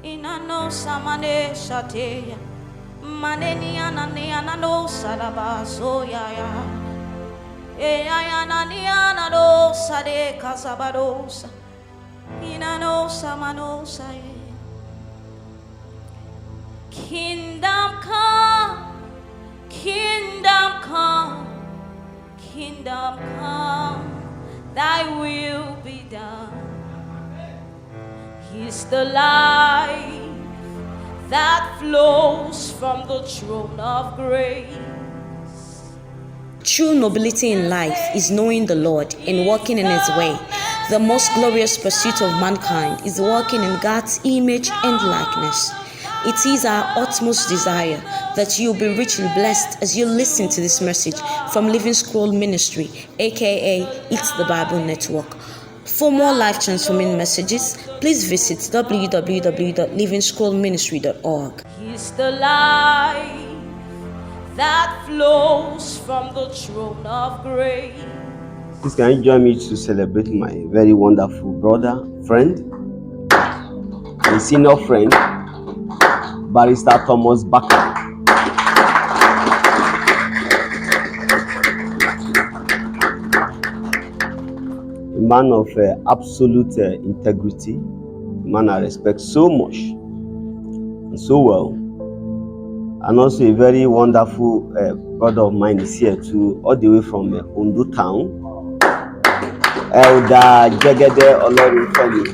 Inano samane shateya. Maneni anani anano salabaso yaya. Eyayana niana sade kasabadosa. Inano samano saye. Kingdom come, kingdom come, kingdom come, thy will be done. He's the life that flows from the throne of grace. True nobility in life is knowing the Lord and walking in His way. The most glorious pursuit of mankind is walking in God's image and likeness. It is our utmost desire that you will be richly blessed as you listen to this message from Living Scroll Ministry, aka It's the Bible Network. For more life-transforming messages, please visit www.livingscrollministry.org. He's the life that flows from the throne of grace. Please can you join me to celebrate my very wonderful brother, friend, my senior friend, Barrister Thomas Abubakar. A man of absolute integrity, a man I respect so much and so well, and also a very wonderful brother of mine is here too, all the way from Ondo town. Elder Jegede Olorunfemi.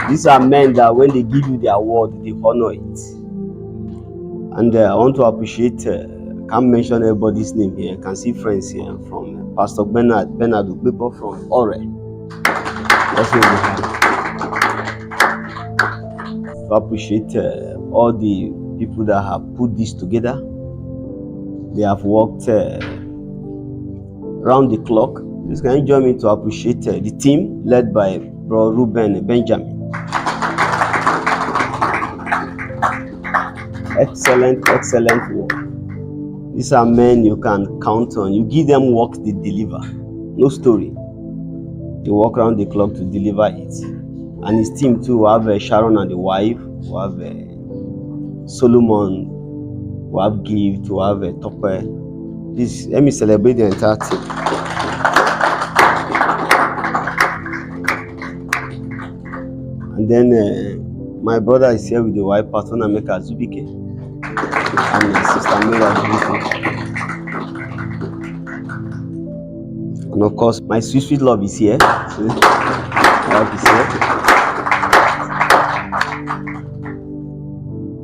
These are men that when they give you the award, they honor it. And I want to appreciate, can't mention everybody's name here, I can see friends here from Pastor Bernard Ukbepo from Ore. To appreciate all the people that have put this together. They have worked round the clock. Please can you join me to appreciate the team led by Bro Ruben Benjamin. Excellent work. These are men you can count on. You give them work, they deliver. No story. They work around the clock to deliver it. And his team too, we have Sharon and the wife, we have Solomon, we have Gift, we have Topper. Please let me celebrate the entire team. And then my brother is here with the wife, Pastor Nameka Zubike, and Sister Mira Zubike. And of course, my sweet love is here. My wife is here.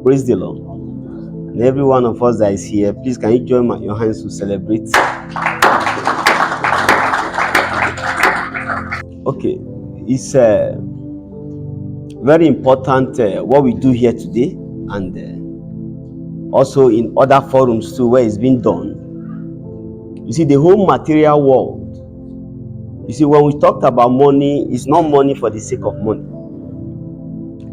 Praise the Lord. And every one of us that is here, please can you join your hands to celebrate? Okay, it's very important what we do here today, and also in other forums too where it's been done. You see, the whole material world, you see, when we talked about money, it's not money for the sake of money.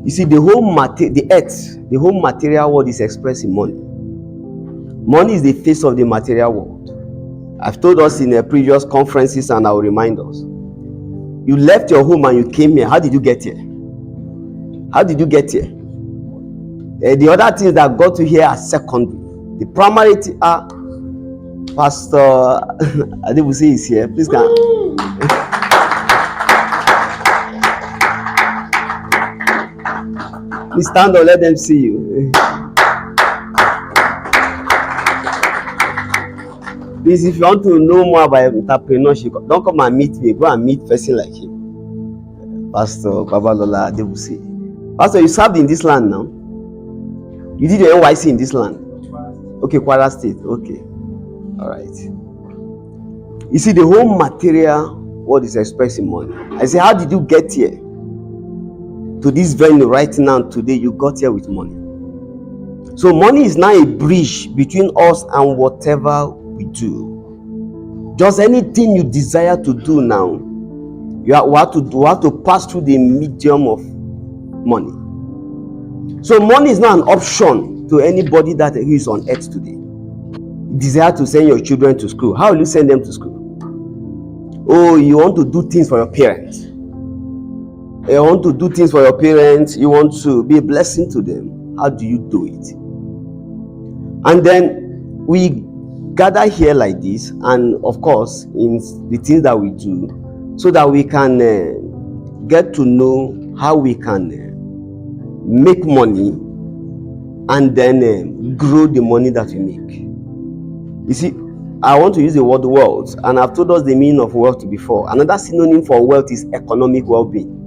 You see, the whole the whole material world is expressed in money. Money is the face of the material world. I've told us in previous conferences, and I will remind us. You left your home and you came here. How did you get here? How did you get here? The other things that got you here are secondary. The primary are Pastor Adebusi is here. Please come. Please stand up, let them see you. Please, if you want to know more about entrepreneurship, don't come and meet me. Go and meet a person like him. Pastor Babalola Adebusi. Pastor, you served in this land now? You did your NYC in this land? Okay, Kwara State. Okay. All right. You see, the whole material world is expressing money. I say, how did you get here? To this venue right now, today, you got here with money. So money is now a bridge between us and whatever we do. Just anything you desire to do now, you have to pass through the medium of money. So money is not an option to anybody that is on earth today. You desire to send your children to school. How will you send them to school? Oh, you want to do things for your parents. You want to do things for your parents. You want to be a blessing to them. How do you do it? And then we gather here like this, and of course, in the things that we do, so that we can get to know how we can make money, and then grow the money that we make. You see, I want to use the word wealth, and I've told us the meaning of wealth before. Another synonym for wealth is economic well-being.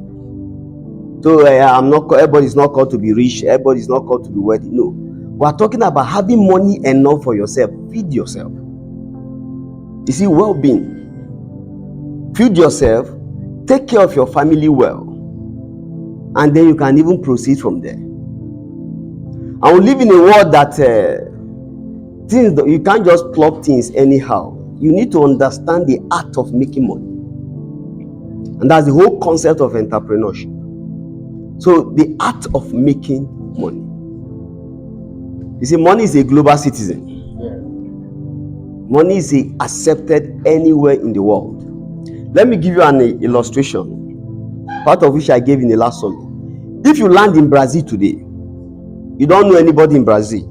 So everybody's not called to be rich, everybody's not called to be wealthy. No, we are talking about having money enough for yourself. Feed yourself. You see, well-being. Feed yourself, take care of your family well, and then you can even proceed from there. And we live in a world that things, you can't just plug things anyhow. You need to understand the art of making money, and that's the whole concept of entrepreneurship. So the art of making money. You see, money is a global citizen. Money is accepted anywhere in the world. Let me give you an illustration, part of which I gave in the last sermon. If you land in Brazil today, you don't know anybody in Brazil.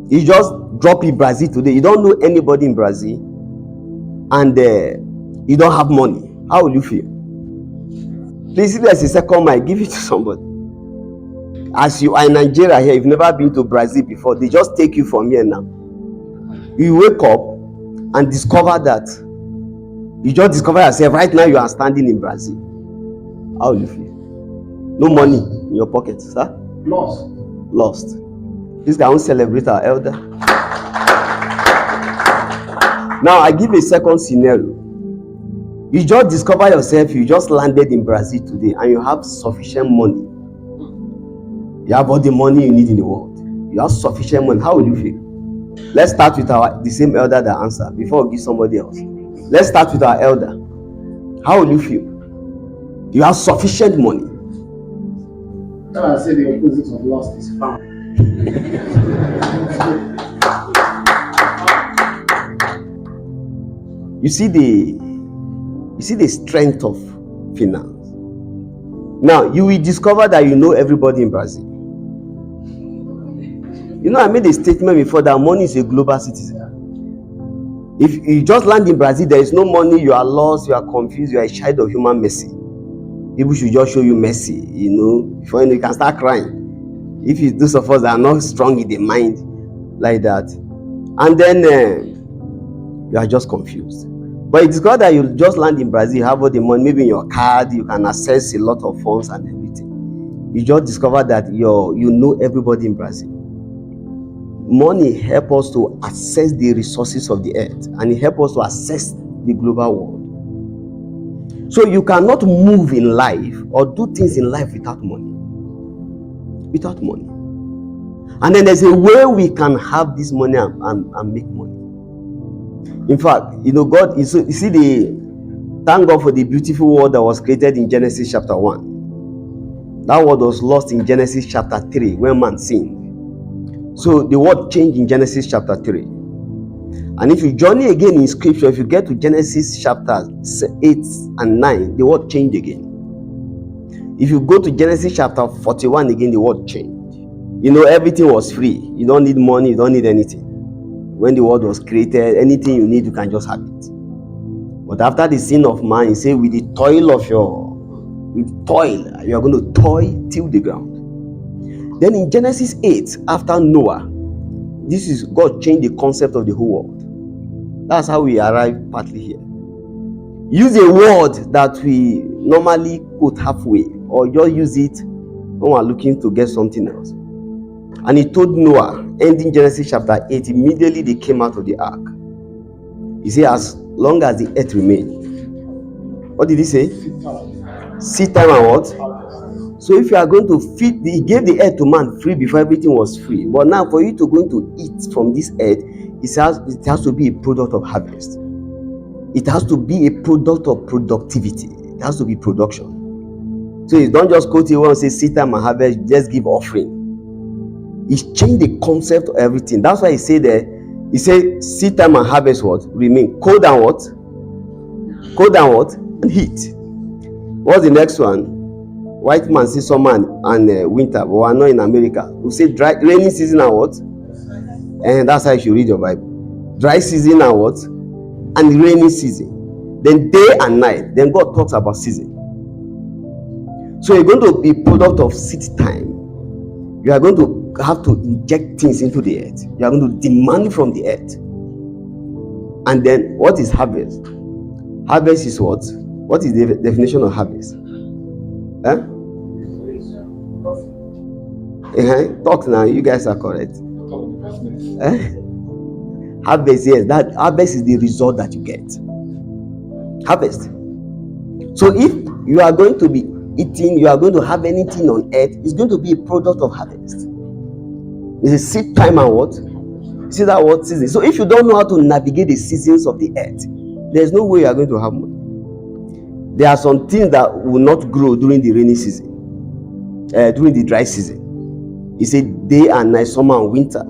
You just drop in Brazil today, you don't know anybody in Brazil, and you don't have money. How will you feel? Please, if there's a second mic, give it to somebody. As you are in Nigeria here, you've never been to Brazil before, they just take you from here now. You wake up and discover that you just discover yourself right now you are standing in Brazil. How will you feel? No money in your pocket, sir? Lost. This guy won't celebrate our elder. Now I give a second scenario. You just discover yourself, you just landed in Brazil today, and you have sufficient money. You have all the money you need in the world. You have sufficient money. How will you feel? Let's start with the same elder that answered before we give somebody else. Let's start with our elder. How will you feel? You have sufficient money. I say the opposite of lost is found. You see the strength of finance. Now you will discover that you know everybody in Brazil. You know, I made a statement before that money is a global citizen. If you just land in Brazil, there is no money, you are lost, you are confused, you are a child of human mercy. People should just show you mercy, you know, before you can start crying. If it's those of us that are not strong in the mind like that, and then you are just confused. But it's got that you just land in Brazil, you have all the money, maybe in your card, you can access a lot of funds and everything. You just discover that you know everybody in Brazil. Money helps us to access the resources of the earth, and it helps us to access the global world. So you cannot move in life or do things in life without money. Without money. And then there's a way we can have this money and make money. In fact, you know, God is, you see, thank God for the beautiful word that was created in Genesis chapter 1. That word was lost in Genesis chapter 3 when man sinned. So the word changed in Genesis chapter 3. And if you journey again in scripture, if you get to Genesis chapter 8 and 9, the word changed again. If you go to Genesis chapter 41 again, the word changed. You know, everything was free. You don't need money, you don't need anything. When the world was created, anything you need, you can just have it. But after the sin of man, he said, with the toil of you are going to toil till the ground. Then in Genesis 8, after Noah, God changed the concept of the whole world. That's how we arrive partly here. Use a word that we normally quote halfway, or just use it when we're looking to get something else. And he told Noah, ending Genesis chapter 8, immediately they came out of the ark. He said, as long as the earth remained. What did he say? Seed time and what? So if you are going to feed, he gave the earth to man free before everything was free. But now for you to going to eat from this earth, it has to be a product of harvest. It has to be a product of productivity. It has to be production. So you don't just go to you and say seed time and harvest, just give offering. He's changed the concept of everything. That's why he said that, he said seed time and harvest what? Remain. Cold and what? Cold and what? And heat. What's the next one? White man see summer and winter, but we are not in America. We say dry rainy season and what? And that's how you should read your Bible. Dry season and what? And rainy season. Then day and night. Then God talks about season. So you're going to be product of seed time. You are going to have to inject things into the earth. You are going to demand from the earth. And then what is harvest? Harvest is what? What is the definition of harvest? Talk now. You guys are correct. Harvest, yes. That harvest is the result that you get. Harvest. So if you are going to be eating, you are going to have anything on earth, it's going to be a product of harvest. It's a seed time and what? See that word season. So if you don't know how to navigate the seasons of the earth, there's no way you are going to have money. There are some things that will not grow during the rainy season, during the dry season. He said day and night, summer and winter.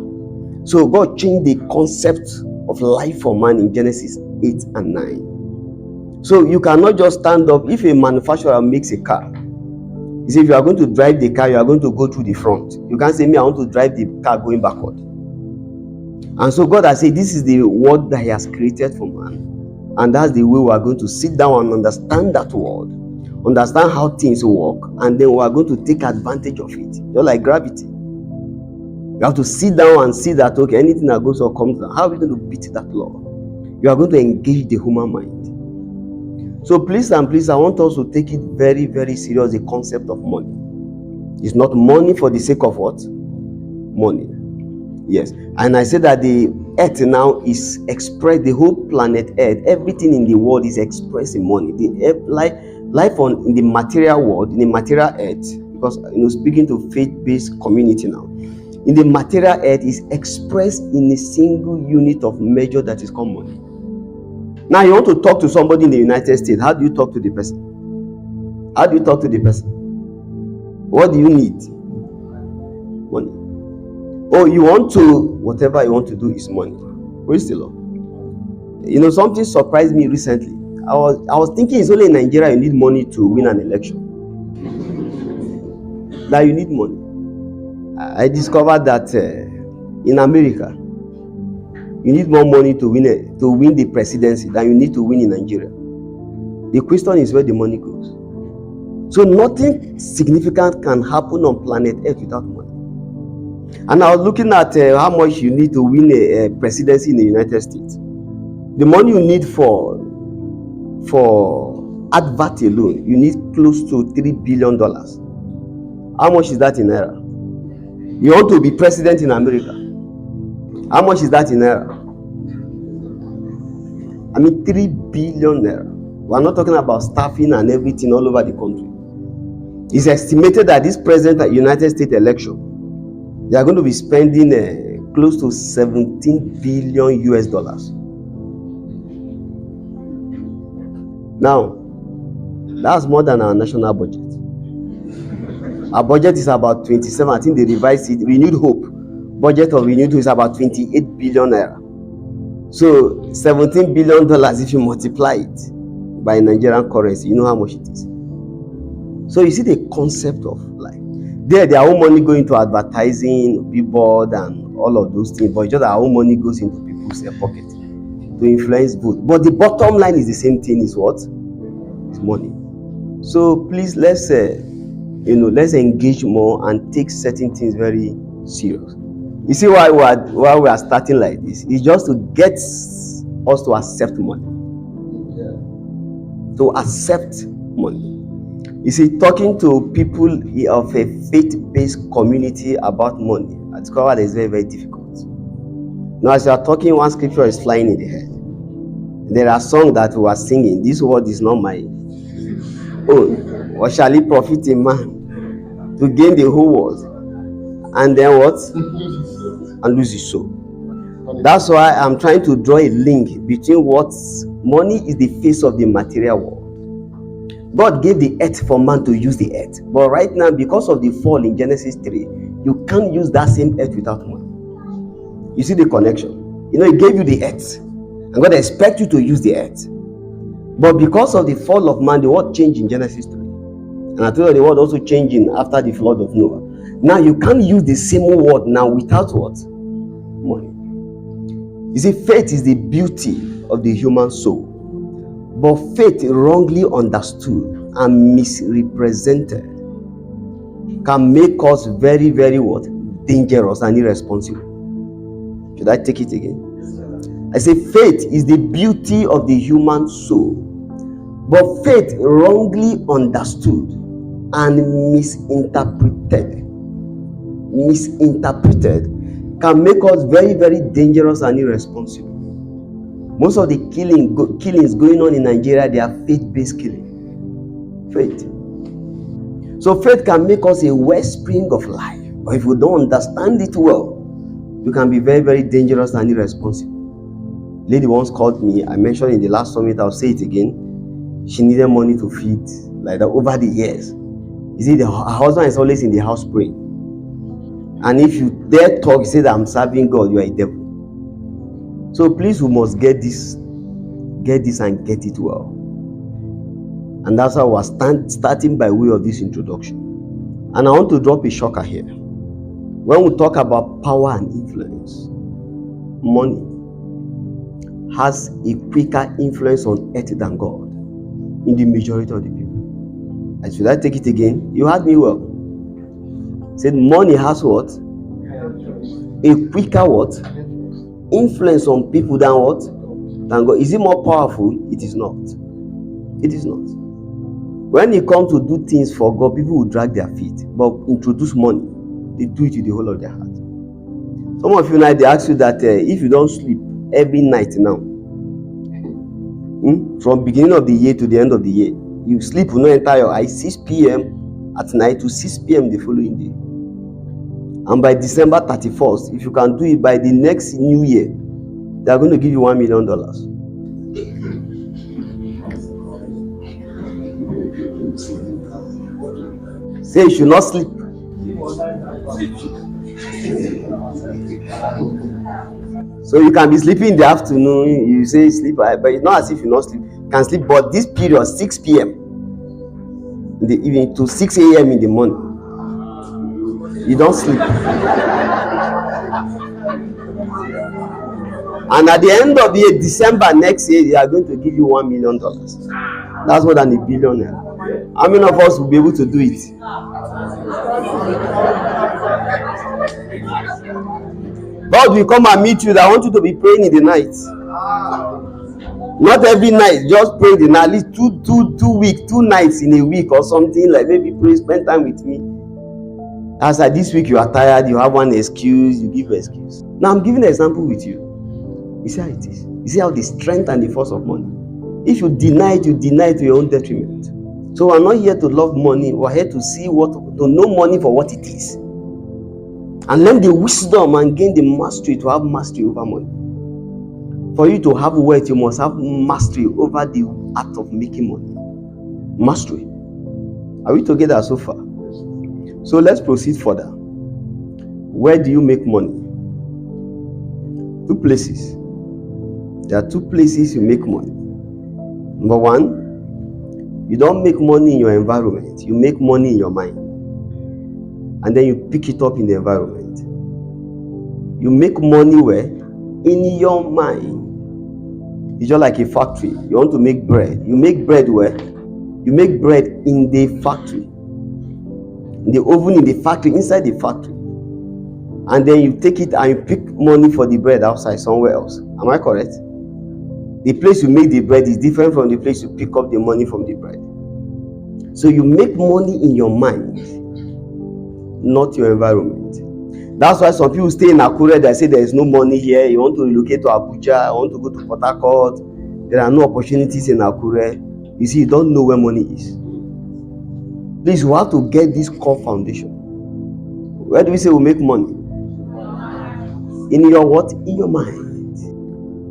So God changed the concept of life for man in Genesis 8 and 9. So you cannot just stand up. If a manufacturer makes a car, he said if you are going to drive the car, you are going to go through the front. You can't say, me, I want to drive the car going backward. And so God has said, this is the world that He has created for man. And that's the way we are going to sit down and understand that world, understand how things work, and then we are going to take advantage of it. You're like gravity. You have to sit down and see that, okay, anything that goes or comes down, how are we going to beat that law? You are going to engage the human mind. So please and please, I want us to take it very, very serious, the concept of money. It's not money for the sake of what? Money. Yes. And I said that the earth now is expressed, the whole planet earth, everything in the world is expressed in money. The life in the material world, in the material earth, because speaking to faith-based community now, in the material earth is expressed in a single unit of measure that is called money. Now you want to talk to somebody in the United States. How do you talk to the person? How do you talk to the person? What do you need? Money. Oh, you want to, whatever you want to do is money. Praise the Lord. Something surprised me recently. I was thinking it's only in Nigeria you need money to win an election. That you need money. I discovered that in America, you need more money to win the presidency than you need to win in Nigeria. The question is where the money goes. So nothing significant can happen on planet Earth without money. And I was looking at how much you need to win a presidency in the United States. The money you need for advert alone, you need close to $3 billion. How much is that in naira? You want to be president in America. How much is that in naira? I mean, 3 billion naira. We are not talking about staffing and everything all over the country. It's estimated that this president at United States election, they are going to be spending close to $17 billion US. Now, that's more than our national budget. Our budget is about 27. I think they revised it. Renewed Hope budget of Renewed Hope is about 28 billion naira. So $17 billion, if you multiply it by Nigerian currency, you know how much it is. So you see the concept of life. Their own money going to advertising, billboard, and all of those things, but just our own money goes into people's pocket to influence vote. But the bottom line is the same thing: is what? It's money. So please, let's engage more and take certain things very serious. You see why we are starting like this? It's just to get us to accept money. To accept money. You see, talking to people of a faith-based community about money, I discovered it's very, very difficult. Now, as you are talking, one scripture is flying in the head. There are songs that we are singing. This word is not my own. What shall it profit a man to gain the whole world? And then what? And lose his soul. That's why I'm trying to draw a link between what money is the face of the material world. God gave the earth for man to use the earth. But right now, because of the fall in Genesis 3, you can't use that same earth without money. You see the connection? He gave you the earth. And God expects you to use the earth. But because of the fall of man, the world changed in Genesis 3. And I told you the word also changing after the flood of Noah. Now you can't use the same word now without what? Money. You see, faith is the beauty of the human soul. But faith wrongly understood and misrepresented can make us very, very what? Dangerous and irresponsible. Should I take it again? I say faith is the beauty of the human soul. But faith wrongly understood and misinterpreted can make us very, very dangerous and irresponsible. Most of the killings going on in Nigeria, they are faith-based killing. Faith. So faith can make us a wellspring of life. But if you don't understand it well, you can be very, very dangerous and irresponsible. Lady once called me, I mentioned in the last summit, I'll say it again. She needed money to feed, like that, over the years. You see, her husband is always in the house praying. And if you dare talk, you say that I'm serving God, you are a devil. So please, we must get this and get it well. And that's how we're starting by way of this introduction. And I want to drop a shocker here. When we talk about power and influence, money has a quicker influence on earth than God in the majority of the people. And should I take it again? You heard me well. Said money has what? A quicker what? Influence on people than what? Than God. Is it more powerful? It is not. It is not. When it comes to do things for God, people will drag their feet. But introduce money, they do it with the whole of their heart. Some of you now, they ask you that if you don't sleep every night now, from beginning of the year to the end of the year, you sleep will not enter your eyes 6 p.m. at night to 6 p.m. the following day. And by December 31st, if you can do it by the next new year, they are going to give you $1 million. Say you should not sleep. So you can be sleeping in the afternoon, you say sleep, but it's not as if you not sleep. You can sleep, but this period, 6 p.m. in the evening to 6 a.m. in the morning, you don't sleep. And at the end of the year, December next year, they are going to give you $1 million. That's more than $1 billion. How many of us will be able to do it? God will come and meet you. I want you to be praying in the night. Not every night, just pray the night. At least two nights in a week or something. Like maybe pray, spend time with me. As like this week you are tired, you have one excuse, you give an excuse. Now I'm giving an example with you. You see how it is. You see how the strength and the force of money. If you deny it, you deny it to your own detriment. So we're not here to love money. We're here to to know money for what it is. And learn the wisdom and gain the mastery to have mastery over money. For you to have wealth, you must have mastery over the act of making money. Mastery. Are we together so far? So let's proceed further. Where do you make money? Two places. There are two places you make money. Number one, you don't make money in your environment. You make money in your mind. And then you pick it up in the environment. You make money where? In your mind. It's just like a factory. You want to make bread. You make bread where? You make bread in the factory. In the oven, in the factory, inside the factory. And then you take it and you pick money for the bread outside somewhere else. Am I correct? The place you make the bread is different from the place you pick up the money from the bread. So you make money in your mind, not your environment. That's why some people stay in Akure, they say there is no money here. You want to relocate to Abuja, I want to go to Port Harcourt. There are no opportunities in Akure. You see, you don't know where money is. Please, you have to get this core foundation. Where do we say we make money? In your what? In your mind.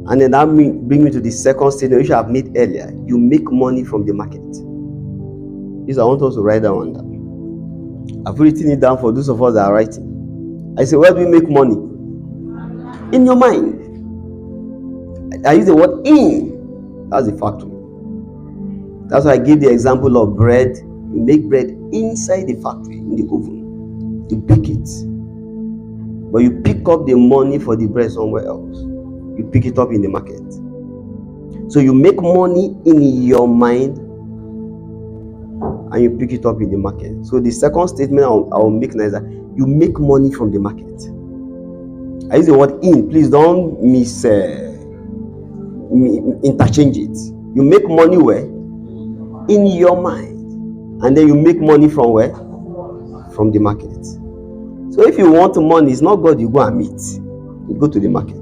And then that brings me to the second statement which I have made earlier. You make money from the market. This I want us to write that one down. I've written it down for those of us that are writing. I say, where do we make money? In your mind. I use the word in. That's the factory. That's why I give the example of bread You make bread inside the factory, in the oven. You bake it. But you pick up the money for the bread somewhere else. You pick it up in the market. So you make money in your mind and you pick it up in the market. So the second statement I will make now is that you make money from the market. I use the word in. Please don't interchange it. You make money where? In your mind. And then you make money from where? From the market. So if you want money, it's not God you go and meet. You go to the market.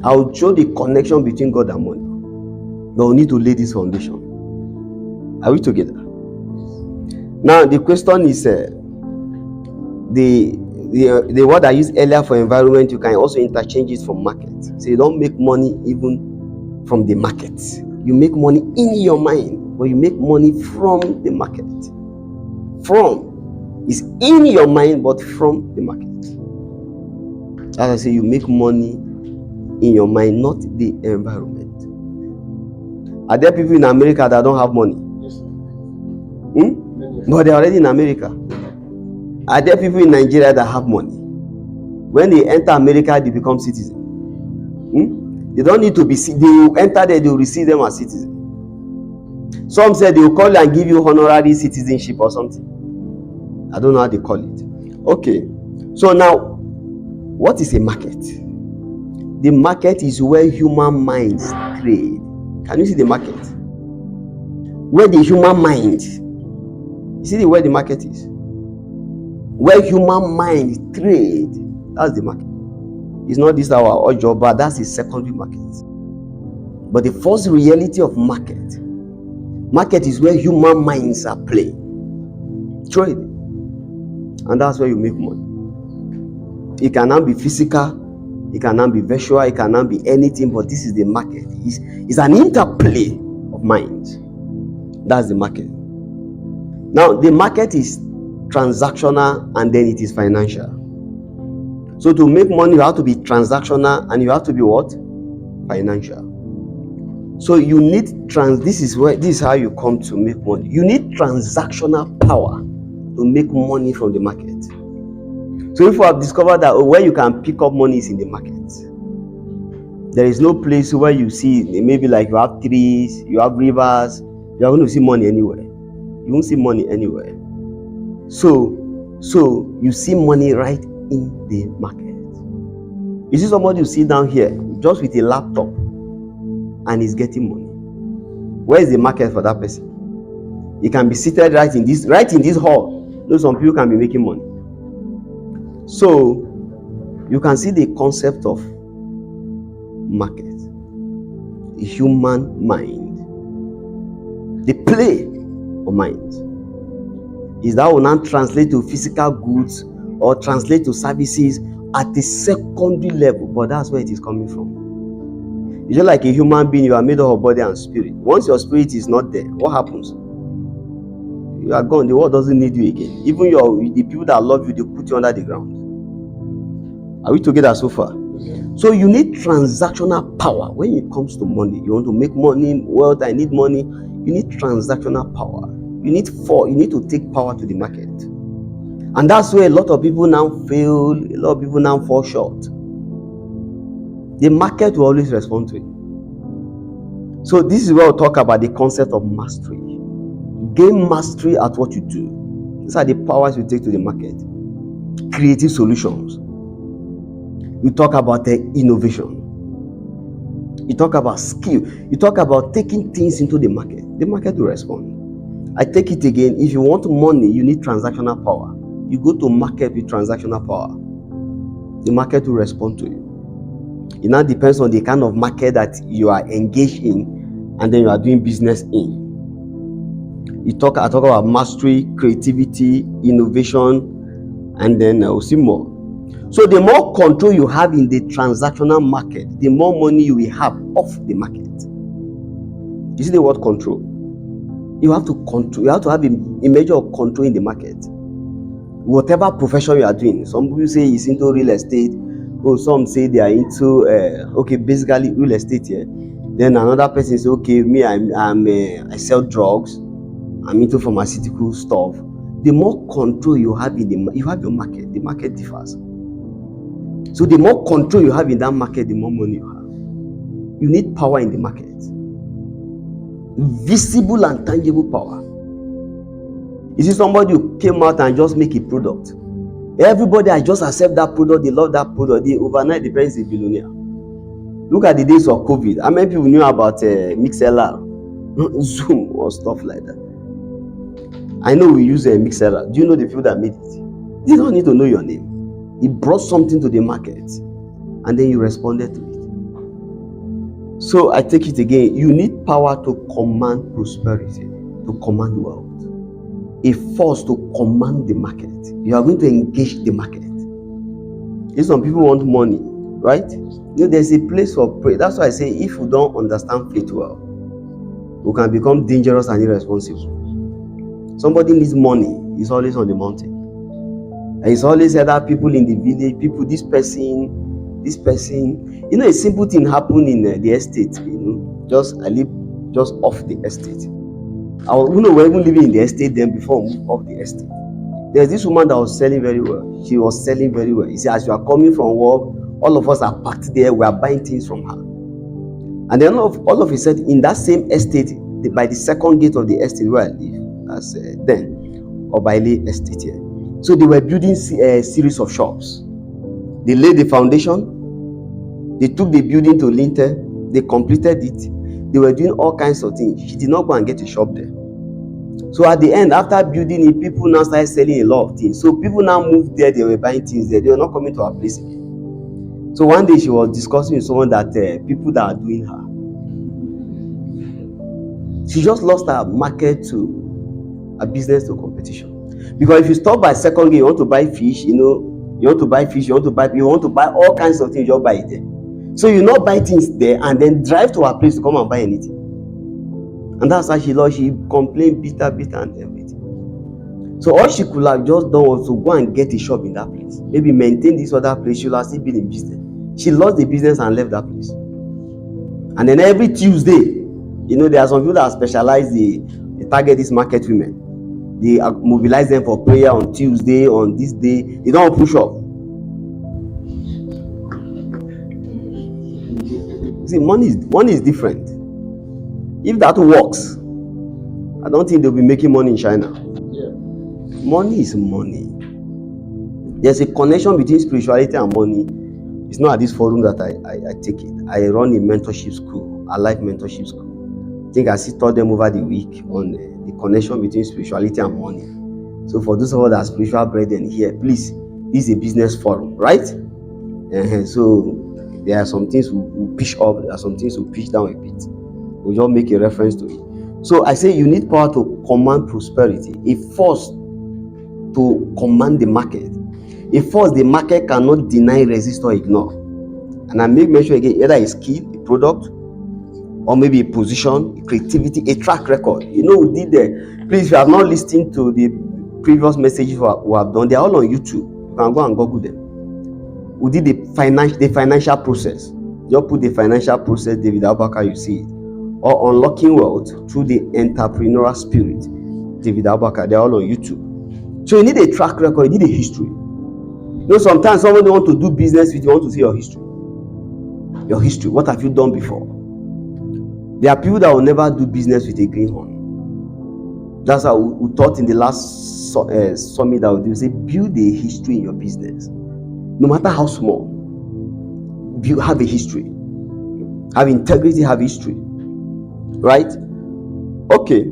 I'll show the connection between God and money. But we need to lay this foundation. Are we together? Now the question is the word I used earlier for environment, you can also interchange it from market. So you don't make money even from the market. You make money in your mind, but you make money from the market. From is in your mind, but from the market. As I say, you make money in your mind, not the environment. Are there people in America that don't have money? Yes, sir. But they're already in America. Are there people in Nigeria that have money? When they enter America, they become citizens. They don't need to be. They will enter there, they will receive them as citizens. Some say they will call and give you honorary citizenship or something. I don't know how they call it. Okay. So now, what is a market? The market is where human minds trade. Can you see the market? Where the human mind. You see where the market is? Where human mind trade. That's the market. It's not this our job, but that's the secondary market. But the first reality of market is where human minds are playing. Trade. And that's where you make money. It cannot be physical, it cannot be virtual, it cannot be anything, but this is the market. It's an interplay of minds. That's the market. Now, the market is transactional and then it is financial. So to make money, you have to be transactional and you have to be what? Financial. So you need this is how you come to make money. You need transactional power to make money from the market. So if you have discovered that where you can pick up money is in the market, there is no place where you see, maybe like you have trees, you have rivers, you are going to see money anywhere. You won't see money anywhere. So you see money right in the market. You see somebody who sit down here just with a laptop and is getting money. Where is the market for that person? He can be seated right in this hall. Though some people can be making money. So you can see the concept of market, the human mind, the play of minds. Is that will not translate to physical goods or translate to services at the secondary level, but that's where it is coming from. It's just like a human being, you are made up of body and spirit. Once your spirit is not there, what happens? You are gone. The world doesn't need you again. Even the people that love you, they put you under the ground. Are we together so far? So you need transactional power when it comes to money. You want to make money, wealth, I need money. You need transactional power. You need to take power to the market. And that's where a lot of people now fail, a lot of people now fall short. The market will always respond to it. So this is where we'll talk about the concept of mastery. Gain mastery at what you do. These are the powers you take to the market. Creative solutions. You talk about the innovation. You talk about skill. You talk about taking things into the market. The market will respond. I take it again. If you want money, you need transactional power. You go to market with transactional power. The market will respond to you. It now depends on the kind of market that you are engaged in and then you are doing business in. I talk about mastery, creativity, innovation, and then we'll see more. So the more control you have in the transactional market, the more money you will have off the market. You see the word control? You have to control. You have to have a measure of control in the market. Whatever profession you are doing. Some people say it's into real estate. Or some say they are into basically real estate here. Then another person says, okay, me I sell drugs. I'm into pharmaceutical stuff. The more control you have in you have your market. The market differs. So the more control you have in that market, the more money you have. You need power in the market. Visible and tangible power. You see somebody who came out and just make a product. Everybody I just accept that product, they love that product. They overnight the person is a billionaire. Look at the days of COVID. How many people knew about MixLR, Zoom, or stuff like that? I know we use a MixLR. Do you know the people that made it? You don't need to know your name. It brought something to the market, and then you responded to it. So I take it again. You need power to command prosperity, to command wealth. A force to command the market. You are going to engage the market. If some people want money, right? You know, there's a place for prayer. That's why I say if you don't understand faith well, you can become dangerous and irresponsible. Somebody needs money, he's always on the mountain. And he's always other people in the village, people, this person. You know, a simple thing happened in the estate, you know. I live just off the estate. We're even living in the estate then before we moved off the estate. There's this woman that was selling very well. She was selling very well. You see, as you are coming from work, all of us are packed there. We are buying things from her. And then all of a sudden, in that same estate, by the second gate of the estate where I live, as then, or by the estate here. So they were building a series of shops. They laid the foundation. They took the building to lintel. They completed it. They were doing all kinds of things. She did not go and get a shop there. So at the end, after building it, people now started selling a lot of things. So people now moved there. They were buying things there. They were not coming to our place again. So one day she was discussing with someone that people that are doing her. She just lost her market to a business to competition. Because if you stop by second gate, you want to buy fish, you know, you want to buy all kinds of things, you just buy it there. So you not buy things there and then drive to her place to come and buy anything. And that's how she lost. She complained bitter and everything. So all she could have just done was to go and get a shop in that place. Maybe maintain this other place. She would have still been in business. She lost the business and left that place. And then every Tuesday, you know, there are some people that specialize, they target these market women. They mobilize them for prayer on Tuesday, on this day. They don't push up. See, money is different. If that works, I don't think they'll be making money in China. Yeah. Money is money. There's a connection between spirituality and money. It's not at this forum that I take it. I run a mentorship school, a life mentorship school. I think I still taught them over the week on the connection between spirituality and money. So for those of us that are spiritual brethren here, please, this is a business forum, right? So there are some things we'll pitch up, there are some things we'll pitch down a bit. We'll just make a reference to it. So I say you need power to command prosperity, a force to command the market. A force the market cannot deny, resist, or ignore. And I make mention again, either a skill, a product, or maybe a position, a creativity, a track record. You know, we did there. Please, if you have not listened to the previous messages we have done, they are all on YouTube. You can go and Google them. We did the financial process. Just put the financial process, David Abubakar, you see it. Or unlocking wealth through the entrepreneurial spirit, David Abubakar. They are all on YouTube. So you need a track record, you need a history. You know, sometimes somebody want to do business with you, want to see your history. Your history. What have you done before? There are people that will never do business with a greenhorn. That's how we taught in the last summit that we do. Say, build a history in your business. No matter how small, have a history. Have integrity, have history. Right? Okay.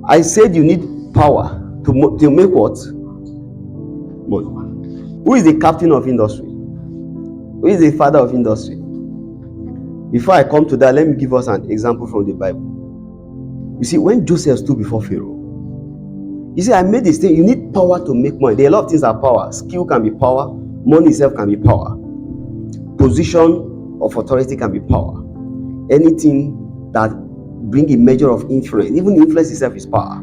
I said you need power to make what? Money. Who is the captain of industry? Who is the father of industry? Before I come to that, let me give us an example from the Bible. You see, when Joseph stood before Pharaoh, you see, I made this thing. You need power to make money. There are a lot of things that are power. Skill can be power. Money itself can be power. Position of authority can be power. Anything that bring a measure of influence, even influence itself is power.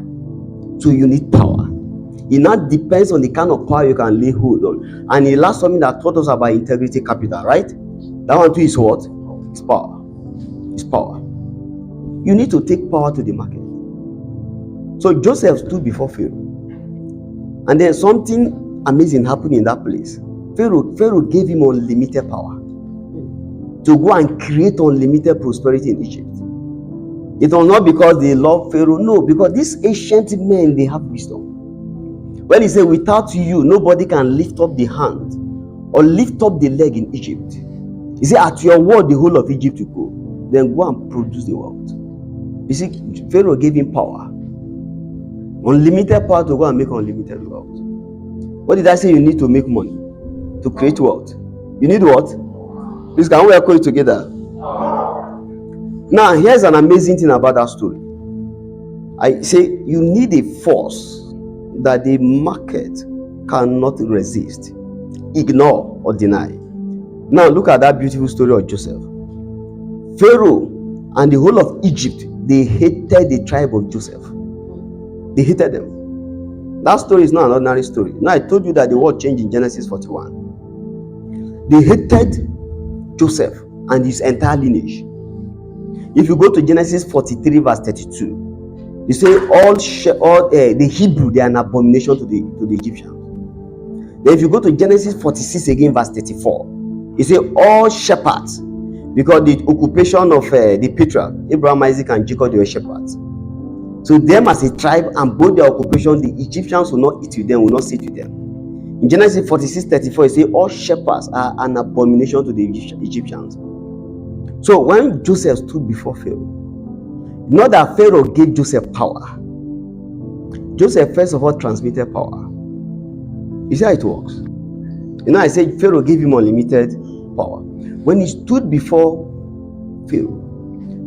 So you need power. It now depends on the kind of power you can lay hold on. And the last something that taught us about integrity capital, right? That one too is what? It's power. It's power. You need to take power to the market. So Joseph stood before Pharaoh. And then something amazing happened in that place. Pharaoh gave him unlimited power to go and create unlimited prosperity in Egypt. It was not because they love Pharaoh, no, because these ancient men, they have wisdom. When he said, without you, nobody can lift up the hand or lift up the leg in Egypt. He said, at your word, the whole of Egypt will go. Then go and produce the wealth. You see, Pharaoh gave him power. Unlimited power to go and make unlimited wealth. What did I say you need to make money? To create wealth. You need what? Please, can we echo it together? Now, here's an amazing thing about that story. I say you need a force that the market cannot resist, ignore, or deny. Now, look at that beautiful story of Joseph. Pharaoh and the whole of Egypt, they hated the tribe of Joseph. They hated them. That story is not an ordinary story. Now, I told you that the world changed in Genesis 41. They hated Joseph and his entire lineage. If you go to Genesis 43 verse 32, you say all the Hebrew, they are an abomination to the Egyptians. Then if you go to Genesis 46 again verse 34, you say all shepherds, because the occupation of the patriarch Abraham, Isaac, and Jacob, they were shepherds. So them as a tribe, and both their occupation, the Egyptians will not eat with them, will not sit with them. In Genesis 46:34, it says all shepherds are an abomination to the Egyptians. So when Joseph stood before Pharaoh, not that Pharaoh gave Joseph power. Joseph first of all transmitted power. You see how it works? You know, I said Pharaoh gave him unlimited power. When he stood before Pharaoh,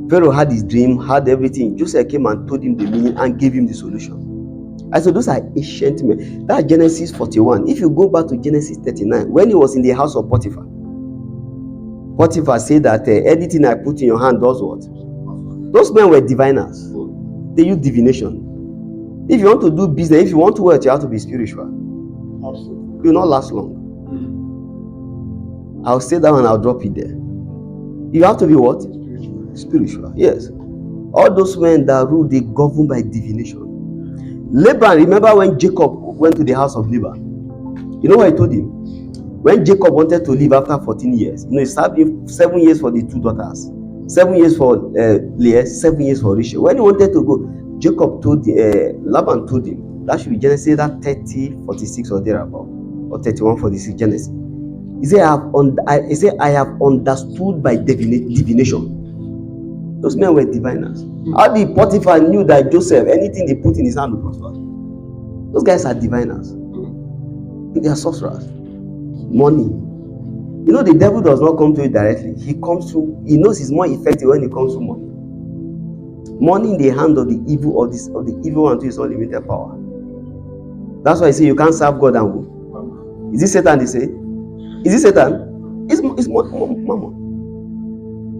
Pharaoh had his dream, had everything. Joseph came and told him the meaning and gave him the solution. I said, those are ancient men. That's Genesis 41. If you go back to Genesis 39, when he was in the house of Potiphar, Potiphar said that anything I put in your hand does what? Those men were diviners. They use divination. If you want to do business, if you want to work, you have to be spiritual. Absolutely. You will not last long. I'll say that and I'll drop it there. You have to be what? Spiritual. Yes. All those men that rule, they govern by divination. Laban, remember when Jacob went to the house of Laban? You know what he told him? When Jacob wanted to leave after 14 years, he served him 7 years for the 2 daughters, 7 years for Leah, 7 years for Rachel. When he wanted to go, Jacob told Laban told him, that should be Genesis 30:46 or thereabout, or 31:46 Genesis. He said, I have understood by divination. Those men were diviners. How the Potiphar knew that Joseph, anything they put in his hand would prosper? Those guys are diviners. They are sorcerers. Money. You know, the devil does not come to you directly. He comes through. He knows he's more effective when it comes to money. Money in the hand of the evil of the evil one to his unlimited power. That's why I say you can't serve God and who? Is it Satan? They say. Is it Satan? It's Mammon.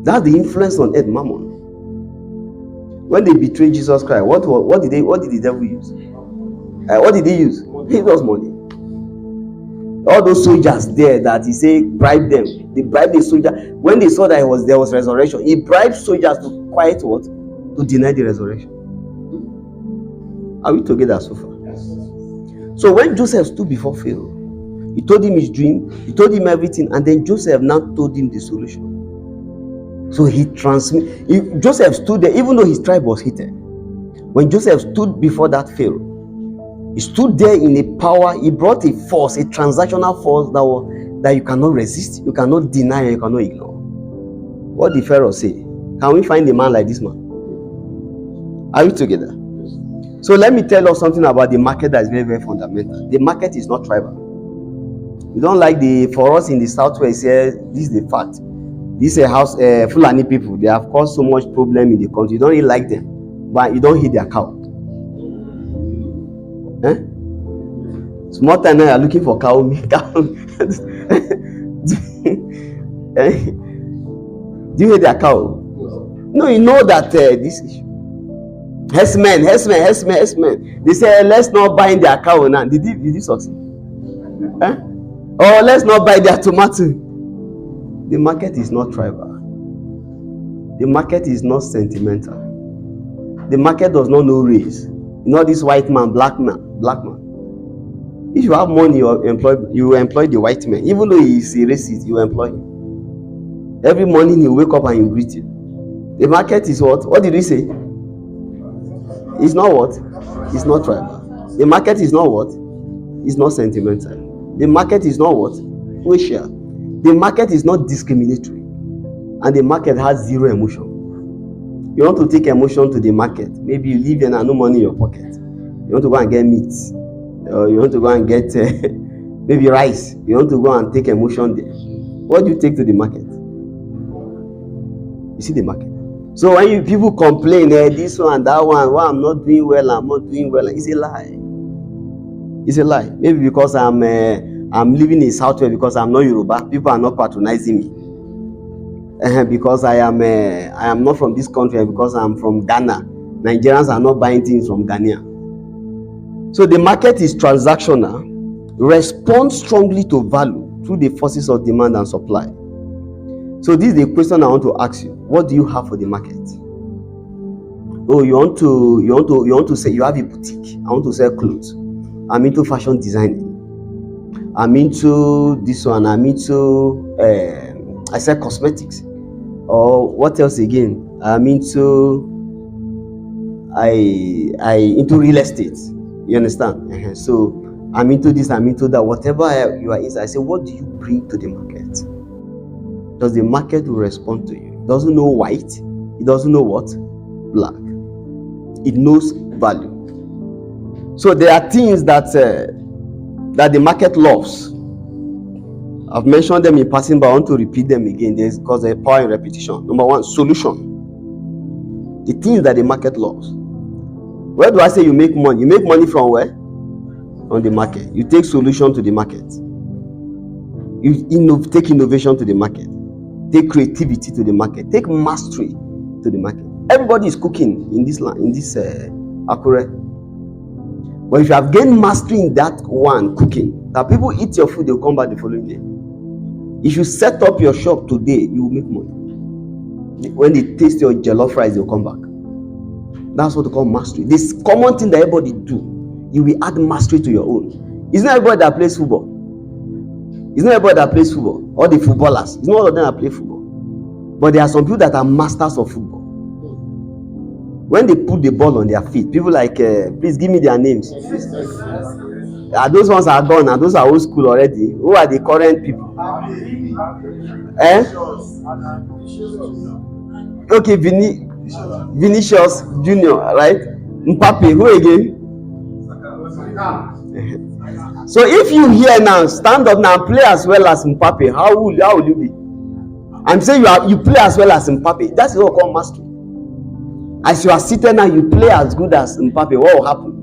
That's the influence on earth, Mammon. When they betrayed Jesus Christ, what did the devil use? What did he use? He does money. All those soldiers there that he said bribe them. They bribed the soldier. When they saw that there was resurrection, he bribed soldiers to quiet what? To deny the resurrection. Are we together so far? Yes. So when Joseph stood before Pharaoh, he told him his dream, he told him everything, and then Joseph now told him the solution. So Joseph stood there, even though his tribe was hated. When Joseph stood before that Pharaoh, he stood there in a power. He brought a force, a transactional force that you cannot resist, you cannot deny, and you cannot ignore. What did Pharaoh say? Can we find a man like this man? Are we together? So let me tell us something about the market that is very, very fundamental. The market is not tribal. We don't like for us in the southwest here, this is the fact. This is a house, Fulani people, they have caused so much problem in the country. You don't really like them, but you don't hit their cow. Small time now, you are looking for cow. Do you hate their cow? No, you know that this issue. Herdsmen. They say, let's not buy their cow now. Did you succeed? Or let's not buy their tomato. The market is not tribal. The market is not sentimental. The market does not know race. You know this white man, black man. If you have money, you employ the white man. Even though he is a racist, you employ him. Every morning you wake up and you greet him. The market is what? What did he say? It's not what? It's not tribal. The market is not what? It's not sentimental. The market is not what? Racial. The market is not discriminatory. And the market has zero emotion. You want to take emotion to the market. Maybe you live here and no money in your pocket. You want to go and get meat. Or you want to go and get maybe rice. You want to go and take emotion there. What do you take to the market? You see the market. So when people complain, this one and that one, well, I'm not doing well, it's a lie. It's a lie. Maybe because I'm living in Southwest because I'm not Yoruba, people are not patronizing me. Because I am not from this country, because I'm from Ghana. Nigerians are not buying things from Ghana. So the market is transactional, responds strongly to value through the forces of demand and supply. So this is the question I want to ask you. What do you have for the market? Oh, you want to say you have a boutique. I want to sell clothes. I'm into fashion designing. I'm into this one. I'm into I sell cosmetics. Or what else again? I'm into into real estate. You understand? So I'm into this, I'm into that. Whatever you are inside, I say, what do you bring to the market? Does the market will respond to you? It doesn't know white. It doesn't know what? Black. It knows value. So there are things that the market loves. I've mentioned them in passing, but I want to repeat them again because there's power in repetition. Number one, solution. The things that the market loves. Where do I say you make money? You make money from where? On the market. You take solution to the market. You take innovation to the market. Take creativity to the market. Take mastery to the market. Everybody is cooking in this Akure. But if you have gained mastery in that one cooking, that people eat your food, they'll come back the following day. If you set up your shop today, you will make money. When they taste your jollof rice, they'll come back. That's what they call mastery. This common thing that everybody do, you will add mastery to your own. It's not everybody that plays football. It's not everybody that plays football. All the footballers. It's not all of them that play football. But there are some people that are masters of football. When they put the ball on their feet, people like, please give me their names. Those ones are gone and those are old school already. Who are the current people? Okay, Vinicius Junior, right? Mbappe, who again? So if you hear now, stand up now and play as well as Mbappe, how will you be? I'm saying you play as well as Mbappe. That's what we call mastery. As you are seated now, you play as good as Mbappe. What will happen?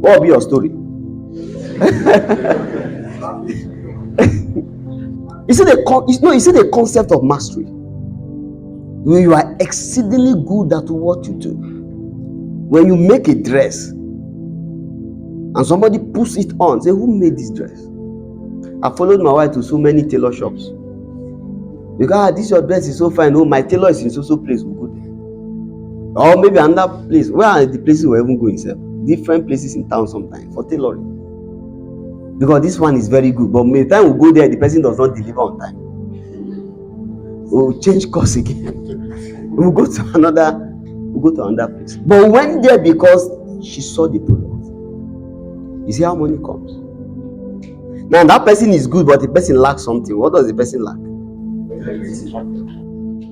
What will be your story? You see the concept of mastery. When you are exceedingly good at what you do. When you make a dress and somebody puts it on, say, who made this dress? I followed my wife to so many tailor shops. Because this your dress is so fine. Oh, my tailor is in so place. We'll go there. Or maybe another place. Where are the places we even go inside? Different places in town sometimes for tailoring. Because this one is very good. But by the time we go there, the person does not deliver on time. We'll change course again. We'll go to another place. But we went there because she saw the product. You see how money comes. Now that person is good, but the person lacks something. What does the person lack?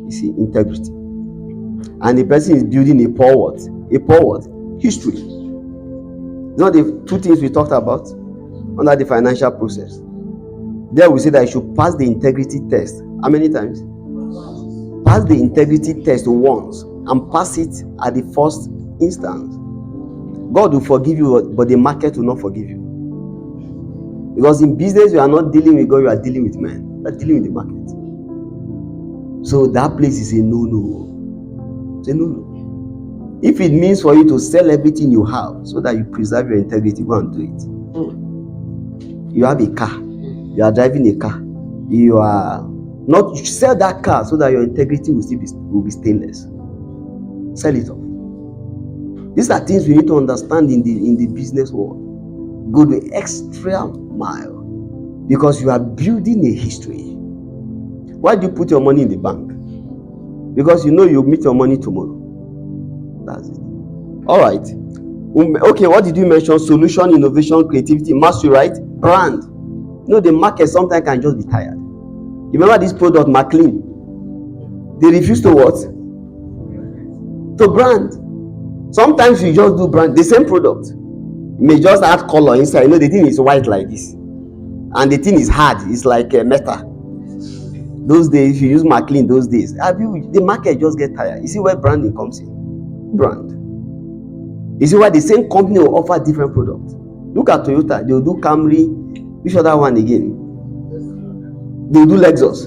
You see, integrity. And the person is building a poor what? A poor what? History. You know the two things we talked about under the financial process. There we say that you should pass the integrity test. How many times? Pass the integrity test once and pass it at the first instance. God will forgive you, but the market will not forgive you. Because in business, you are not dealing with God, you are dealing with men. You are dealing with the market. So that place is a no-no. It's a no-no. If it means for you to sell everything you have so that you preserve your integrity, go and do it. You have a car. You are driving a car. You sell that car so that your integrity will be stainless. Sell it off. These are things we need to understand in the business world. Go the extra mile because you are building a history. Why do you put your money in the bank? Because you know you'll meet your money tomorrow. That's it. All right. Okay, what did you mention? Solution, innovation, creativity, mastery, right? Brand. You know, the market sometimes can just be tired. You remember this product, McLean? They refuse to what? To brand. Sometimes you just do brand. The same product. You may just add color inside. You know, the thing is white like this. And the thing is hard. It's like metal. Those days, if you use McLean those days, the market just get tired. You see where branding comes in? Brand. You see why the same company will offer different products. Look at Toyota. They will do Camry. Which other one again? They will do Lexus.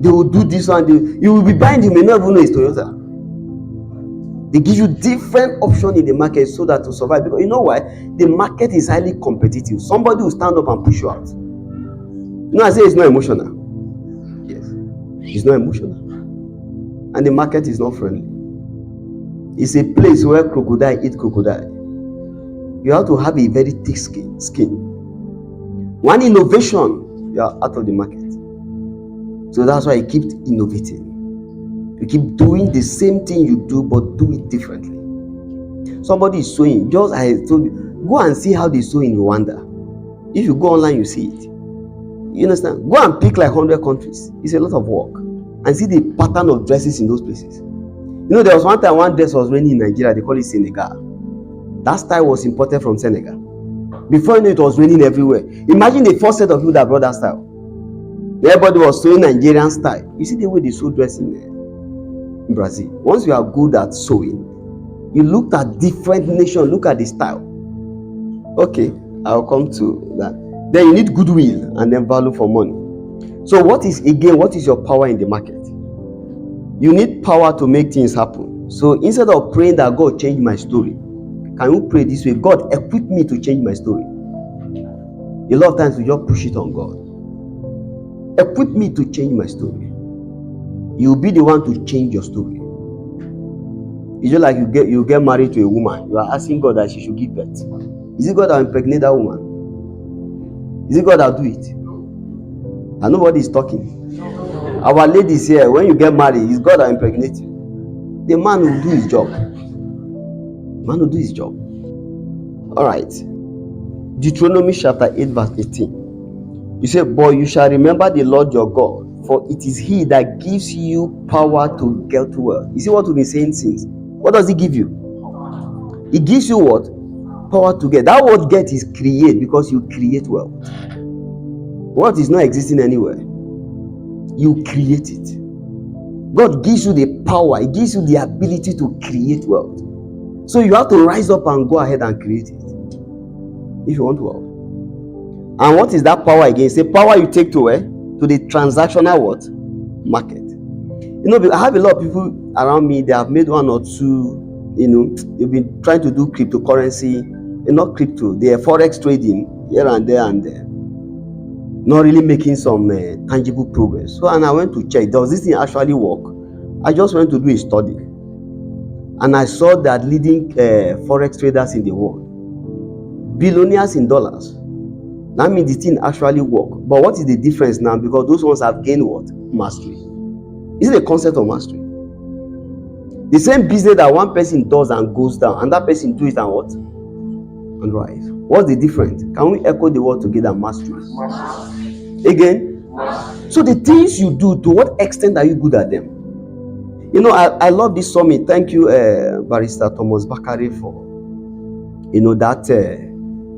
They will do this one. You will be buying, you may not even know it's Toyota. They give you different options in the market so that to survive. Because you know why? The market is highly competitive. Somebody will stand up and push you out. You know, I say it's not emotional. Yes. It's not emotional. And the market is not friendly. It's a place where crocodile eat crocodile. You have to have a very thick skin. One innovation, you are out of the market. So that's why you keep innovating. You keep doing the same thing you do, but do it differently. Somebody is sewing. Just I told you, go and see how they sew in Rwanda. If you go online, you see it. You understand? Go and pick like 100 countries. It's a lot of work. And see the pattern of dresses in those places. You know, there was one time one dress was raining in Nigeria. They call it Senegal. That style was imported from Senegal. Before you know, it was raining everywhere. Imagine the first set of people that brought that style. Everybody was sewing Nigerian style. You see the way they sew dress in Brazil. Once you are good at sewing, you look at different nations, look at the style. Okay, I'll come to that. Then you need goodwill and then value for money. So what is your power in the market? You need power to make things happen. So instead of praying that God change my story, can you pray this way? God, equip me to change my story. A lot of times we just push it on God. Equip me to change my story. You'll be the one to change your story. It's just like you get married to a woman. You are asking God that she should give birth. Is it God that will impregnate that woman? Is it God that will do it? And nobody is talking. Our ladies here, when you get married, it's God that will impregnate you. The man will do his job. Man will do his job. All right. Deuteronomy chapter 8 verse 18. You say, boy, you shall remember the Lord your God, for it is he that gives you power to get wealth. You see what we've been saying since? What does he give you? He gives you what? Power to get. That word get is create, because you create wealth. Wealth is not existing anywhere. You create it. God gives you the power. He gives you the ability to create wealth. So you have to rise up and go ahead and create it if you want wealth. And what is that power again? It's a power you take to where? To the transactional what? Market. You know, I have a lot of people around me, they have made one or two, they've been trying to do cryptocurrency, not crypto, they are forex trading here and there and there. Not really making some tangible progress. So, and I went to check, does this thing actually work? I just went to do a study. And I saw that leading forex traders in the world, billionaires in dollars. That means the thing actually work. But what is the difference now? Because those ones have gained what? Mastery. Is it a concept of mastery? The same business that one person does and goes down, and that person do it and what? And rise. What's the difference? Can we echo the word together? Mastery. Again? So the things you do, to what extent are you good at them? You know, I love this summit. Thank you, Barrister Thomas Bakare, for that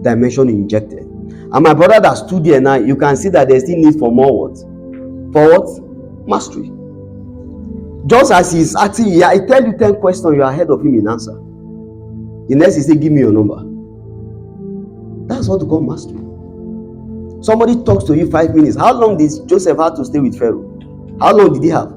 dimension injected. And my brother that stood here now, you can see that there's still need for more what? For what? Mastery. Just as he's asking, I tell you 10 questions, you're ahead of him in answer. The next is say, give me your number. That's what to call mastery. Somebody talks to you 5 minutes. How long did Joseph have to stay with Pharaoh? How long did he have?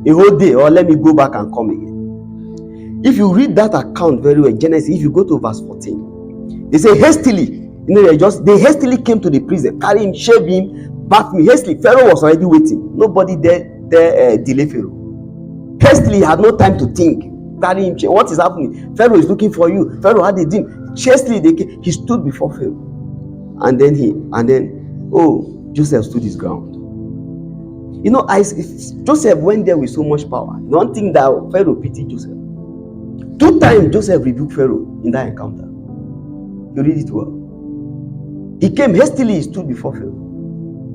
A whole day, or let me go back and come again. If you read that account very well, Genesis, if you go to verse 14, they say hastily, they hastily came to the prison, carry him, shave him, bath him hastily. Pharaoh was already waiting. Nobody there delay Pharaoh. Hastily, he had no time to think. carry him. What is happening? Pharaoh is looking for you. Pharaoh had a dream. Chastely, he stood before Pharaoh. And then, Joseph stood his ground. You know, Joseph went there with so much power. Don't think that Pharaoh pitied Joseph. 2 times Joseph rebuked Pharaoh in that encounter. You read it well. He came hastily, he stood before Pharaoh.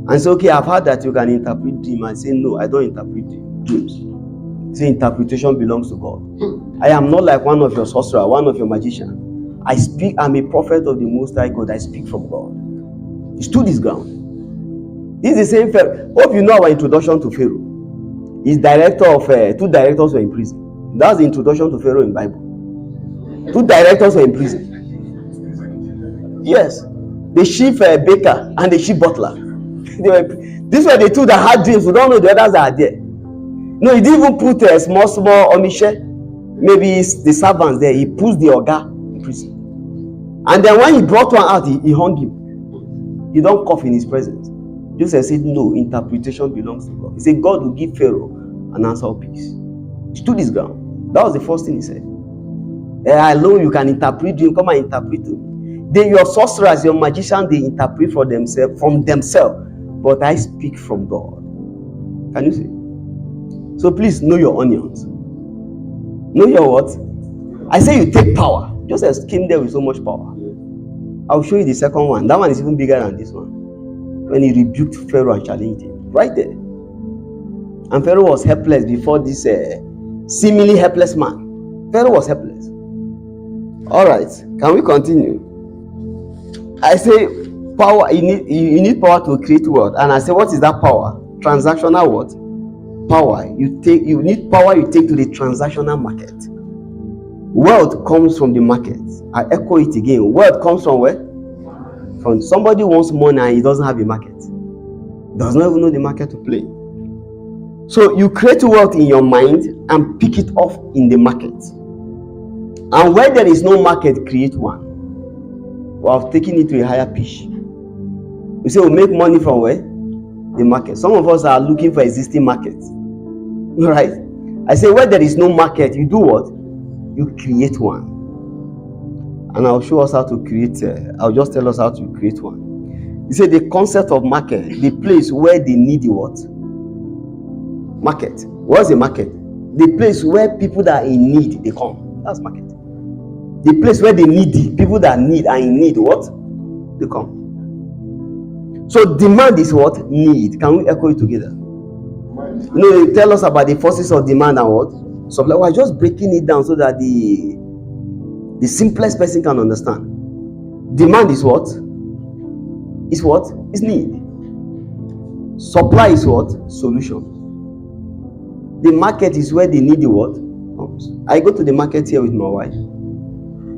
And said, okay, I've heard that you can interpret dreams. I say, no, I don't interpret dreams. He said, interpretation belongs to God. I am not like one of your sorcerers, one of your magicians. I'm a prophet of the Most High God. I speak from God. He stood his ground. This is the same Pharaoh. Hope you know our introduction to Pharaoh. He's director of 2 directors were in prison. That's the introduction to Pharaoh in the Bible. 2 directors were in prison. Yes, the chief baker and the chief butler. These were the 2 that had dreams. We don't know the others that are there. No, he didn't even put a small omishe. Maybe the servants there. He put the oga in prison. And then when he brought one out, he hung him. You don't cough in his presence. Joseph said, no, interpretation belongs to God. He said, God will give Pharaoh an answer of peace. He stood his ground. That was the first thing he said. Alone you can interpret dream. Come and interpret to me. Your sorcerers, your magicians, they interpret from themselves. But I speak from God. Can you see? So please know your onions. Know your what? I say you take power. Joseph came there with so much power. I'll show you the second one. That one is even bigger than this one. When he rebuked Pharaoh and challenged him. Right there. And Pharaoh was helpless before this seemingly helpless man. Pharaoh was helpless. Alright, can we continue? I say power, you need power to create wealth. And I say, what is that power? Transactional what? Power. You need power you take to the transactional market. Wealth comes from the market. I echo it again. Wealth comes from where? From somebody wants money and he doesn't have a market. Does not even know the market to play. So you create wealth in your mind and pick it off in the market. And where there is no market, create one. We have taken it to a higher pitch. We say we make money from where? The market. Some of us are looking for existing markets. Right? I say where there is no market, you do what? You create one. And I'll show us how to create. I'll just tell us how to create one. You say the concept of market, the place where they need the what? Market. What's a market? The place where people that are in need, they come. That's market. The place where they need it, people that need are in need, what? They come. So demand is what? Need. Can we echo it together? You know, they tell us about the forces of demand and what? Supply. We're just breaking it down so that the simplest person can understand. Demand is what? Is what? Is need. Supply is what? Solution. The market is where they need the what? Comes. I go to the market here with my wife.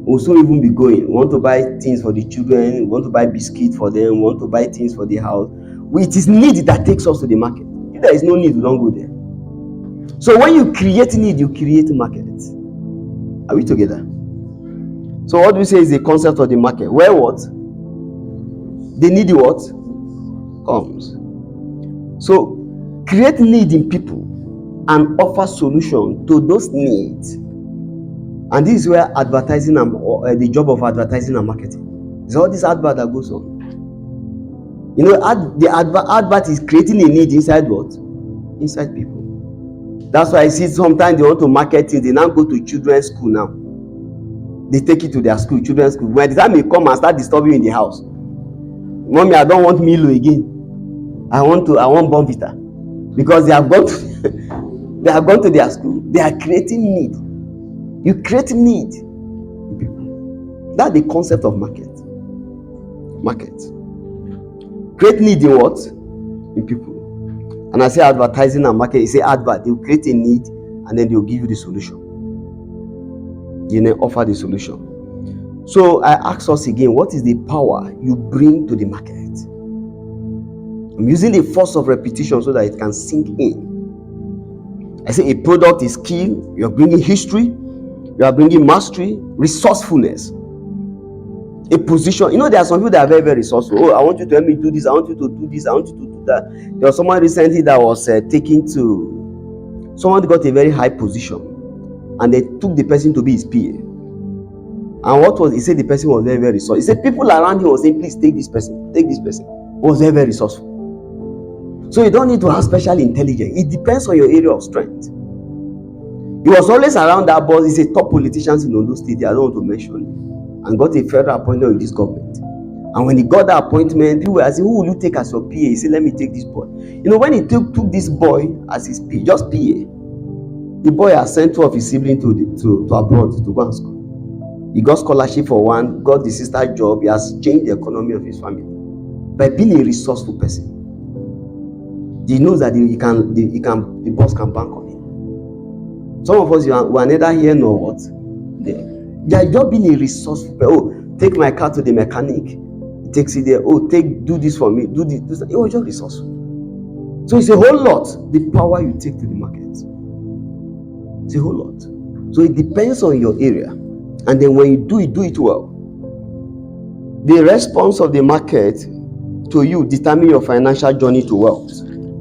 We'll soon even be going. We want to buy things for the children. We want to buy biscuits for them. We want to buy things for the house. It is need that takes us to the market. If there is no need, we don't go there. So when you create need, you create market. Are we together? So what do we say is the concept of the market? Where what? The need what? Comes. So create need in people and offer solution to those needs. And this is where advertising and the job of advertising and marketing. It's all this advert that goes on. You know, the advert is creating a need inside what? Inside people. That's why I see sometimes they want to market it. They now go to children's school now. They take it to their school, children's school. When the time they come and start disturbing you in the house. Mommy, I don't want Milo again. I want Bonvita. Because they have gone to their school. They are creating need. You create need. That's the concept of market. Market. Create need in what? In people. And I say advertising and market. You say advert. They will create a need and then they will give you the solution. You then offer the solution. So I ask us again, what is the power you bring to the market? I'm using the force of repetition so that it can sink in. I say a product is skill. You're bringing history. You are bringing mastery, resourcefulness, a position. You know, there are some people that are very, very resourceful. Oh, I want you to help me do this. I want you to do this. I want you to do that. There was someone recently that was taken to. Someone got a very high position, and they took the person to be his PA. And what was he said? The person was very, very resourceful. He said people around him were saying, please take this person, take this person. He was very, very resourceful. So you don't need to have special intelligence. It depends on your area of strength. He was always around that boss. He's a top politician in Ondo State. I don't want to mention it. And got a federal appointment with this government. And when he got that appointment, people were asking, who will you take as your PA? He said, let me take this boy. You know, when he took this boy as his PA, just PA, the boy has sent two of his siblings to abroad to go and school. He got scholarship for one, got the sister job. He has changed the economy of his family by being a resourceful person. He knows that the boss can bank on him. Some of us, we are neither here nor what. They are just being a resourceful person. Oh, take my car to the mechanic. He takes it there. Oh, do this for me. Do this. It was just resourceful. So it's a whole lot. The power you take to the market. It's a whole lot. So it depends on your area. And then when you do it well. The response of the market to you determine your financial journey to wealth.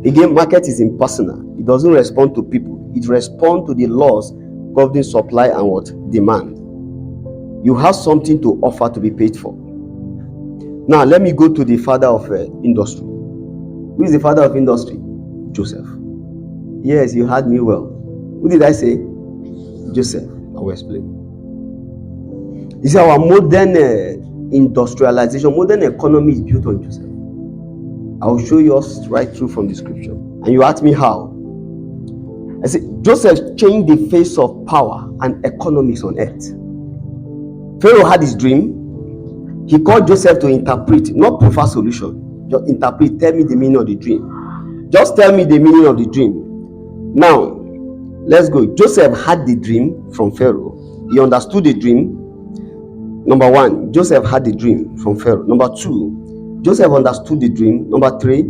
Again, market is impersonal. It doesn't respond to people. It responds to the laws governing supply and what? Demand. You have something to offer to be paid for. Now, let me go to the father of industry. Who is the father of industry? Joseph. Yes, you heard me well. Who did I say? Joseph. I will explain. You see, our modern industrialization, modern economy is built on Joseph. I will show you us right through from the scripture. And you ask me how. I say Joseph changed the face of power and economics on earth. Pharaoh had his dream. He called Joseph to interpret, not provide solution. Just interpret, tell me the meaning of the dream. Just tell me the meaning of the dream. Now, let's go. Joseph had the dream from Pharaoh. He understood the dream. Number one, Joseph had the dream from Pharaoh. Number two, Joseph understood the dream. Number three,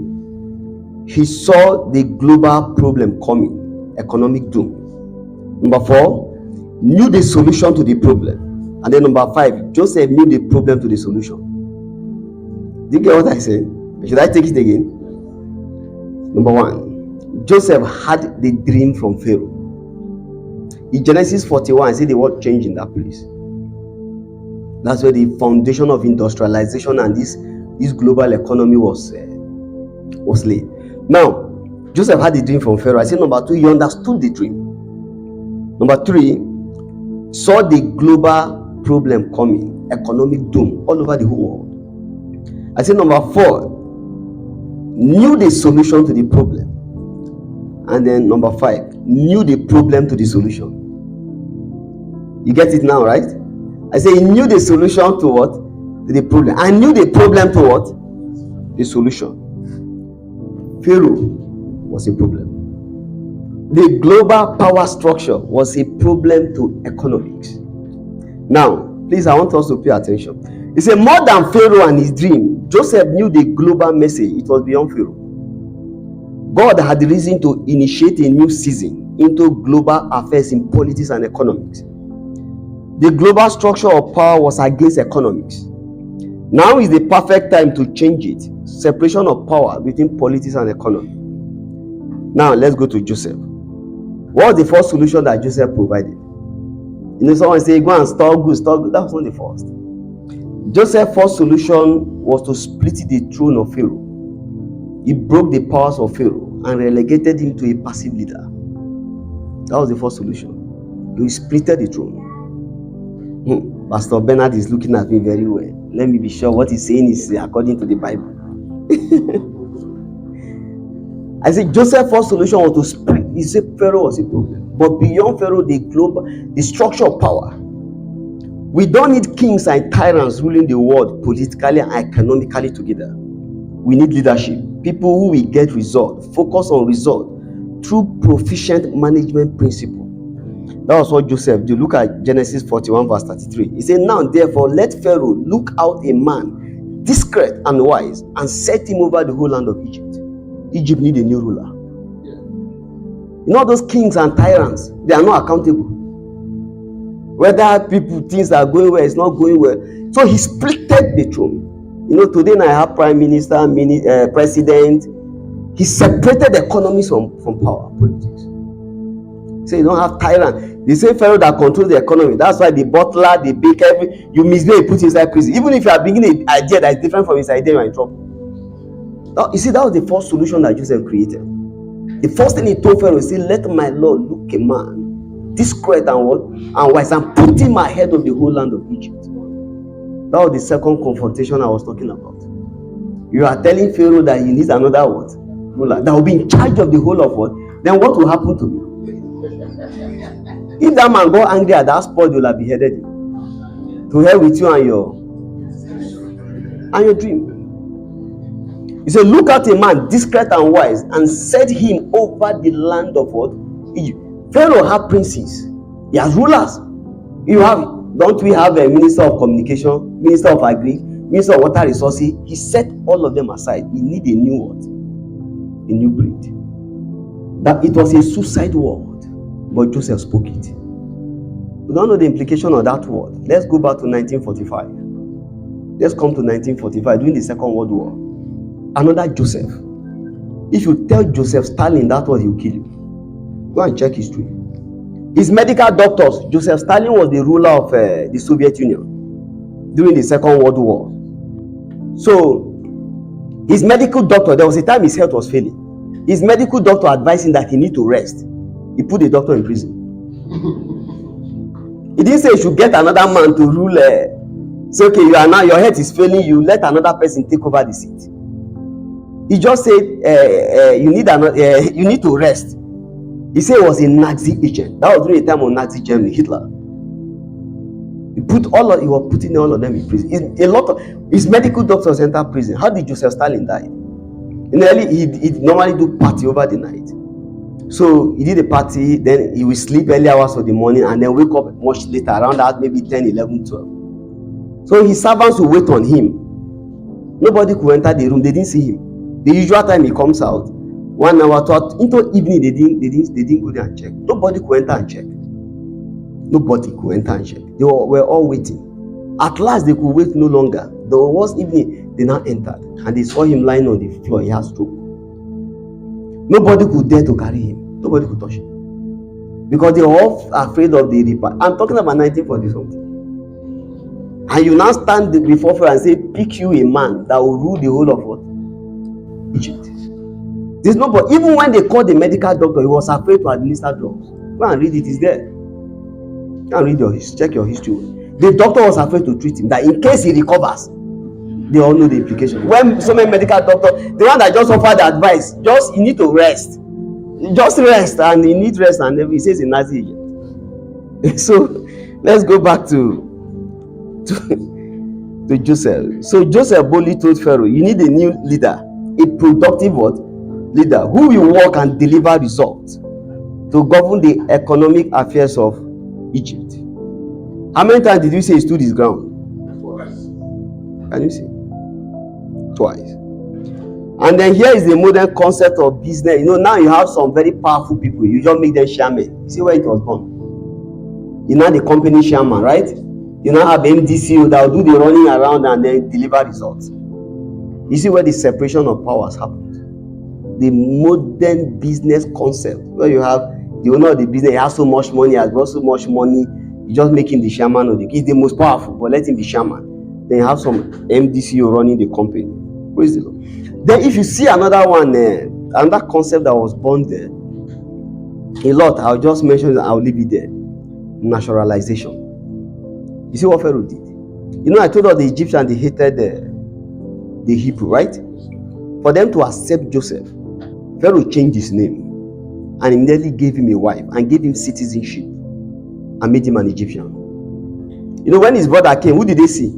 he saw the global problem coming, economic doom. Number four, knew the solution to the problem. And then number five, Joseph knew the problem to the solution. Do you get what I said? Should I take it again? Number one, Joseph had the dream from Pharaoh. In Genesis 41, I see the word change in that place. That's where the foundation of industrialization and this global economy was laid. Now, Joseph had the dream from Pharaoh. I said number two, he understood the dream. Number three, saw the global problem coming, economic doom all over the whole world. I said number four, knew the solution to the problem. And then number five, knew the problem to the solution. You get it now, right? I say he knew the solution to what? To the problem. I knew the problem to what? The solution. Pharaoh was a problem. The global power structure was a problem to economics. Now, please, I want us to pay attention. He said more than Pharaoh and his dream, Joseph knew the global message. It was beyond Pharaoh. God had reason to initiate a new season into global affairs in politics and economics. The global structure of power was against economics. Now is the perfect time to change it. Separation of power between politics and economy. Now let's go to Joseph. What was the first solution that Joseph provided? You know, someone say, go and store goods, store goods. That was not the first. Joseph's first solution was to split the throne of Pharaoh. He broke the powers of Pharaoh and relegated him to a passive leader. That was the first solution. He split the throne. Pastor Bernard is looking at me very well. Let me be sure what he's saying is according to the Bible. I said Joseph's first solution was to split. He said Pharaoh was a problem. But beyond Pharaoh, the structure of power. We don't need kings and tyrants ruling the world politically and economically together. We need leadership. People who will get result, focus on result through proficient management principle. That was what Joseph did. Look at Genesis 41 verse 33. He said, now therefore let Pharaoh look out a man discreet and wise and set him over the whole land of Egypt. Egypt need a new ruler. You know those kings and tyrants, they are not accountable. Whether things are going well, it's not going well. So he split the throne. You know, today I have prime minister, president. He separated the economies from power, politics. Say you don't have tyrant. The same Pharaoh that controls the economy. That's why the butler, the baker, you misbehave, put inside prison. Even if you are bringing an idea that is different from his idea, you are in trouble. Now, you see, that was the first solution that Joseph created. The first thing he told Pharaoh, he said, let my Lord look a man, discreet and what? And wise, and put him ahead of the whole land of Egypt. That was the second confrontation I was talking about. You are telling Pharaoh that he needs another what? Ruler that will be in charge of the whole of what? Then what will happen to me? If that man got angry at that spot, they will have beheaded him. To hell with you and your dream. He said, look at a man discreet and wise, and set him over the land of what? Egypt. Pharaoh had princes. He has rulers. You have, don't we have a minister of communication, minister of agri, minister of water resources? He set all of them aside. He need a new what? A new breed. That it was a suicide word, but Joseph spoke it. We don't know the implication of that word. Let's go back to 1945. Let's come to 1945 during the Second World War. Another Joseph. If you tell Joseph Stalin that word, he will kill you. Go and check history. His medical doctors, Joseph Stalin was the ruler of the Soviet Union during the Second World War. So, his medical doctor, there was a time his health was failing. His medical doctor advised him that he need to rest. He put the doctor in prison. He didn't say you should get another man to rule. Say, okay, you are now, your health is failing you, let another person take over the seat. He just said, you need to rest. He said he was a Nazi agent. That was during the time of Nazi Germany, Hitler. He was putting all of them in prison. A lot of his medical doctors entered prison. How did Joseph Stalin die? He normally do party over the night. So he did a party, then he will sleep early hours of the morning and then wake up much later, around that maybe 10, 11, 12. So his servants will wait on him. Nobody could enter the room. They didn't see him. The usual time he comes out, 1 hour, 2 into evening, they didn't go there and check. Nobody could enter and check. Nobody could enter and check. They were all waiting. At last, they could wait no longer. The worst evening, they now entered and they saw him lying on the floor. He had stroke. Nobody could dare to carry him. Nobody could touch him. Because they were all afraid of the reaper. I'm talking about 1940 something. And you now stand before Pharaoh and say, pick you a man that will rule the whole of what? Egypt. There's nobody. Even when they called the medical doctor, he was afraid to administer drugs. Go and read it, it's there. Go and read check your history. The doctor was afraid to treat him, that in case he recovers, they all know the implication. When so many medical doctors, the one that just offered the advice, you need to rest. Just rest, and you need rest, and he says in Nazi agent. So let's go back to Joseph. So Joseph boldly told Pharaoh, you need a new leader, a productive what? Leader who will work and deliver results to govern the economic affairs of Egypt. How many times did you say he stood his ground? Can you see? Twice. And then here is the modern concept of business. Now you have some very powerful people. You just make them chairman. You see where it was born? You know the company chairman, right? You now have MDCO that will do the running around and then deliver results. You see where the separation of powers happened. The modern business concept, where you have the owner of the business, he has so much money, he has got so much money, you just make him the chairman of he's the most powerful, but let him be chairman. Then you have some MDCO running the company. Praise the Lord. Then if you see another one, another concept that was born there, a lot, I'll just mention, I'll leave it there. Naturalization. You see what Pharaoh did? I told you the Egyptians, they hated the Hebrew, right? For them to accept Joseph, Pharaoh changed his name and immediately gave him a wife and gave him citizenship and made him an Egyptian. When his brother came, who did they see?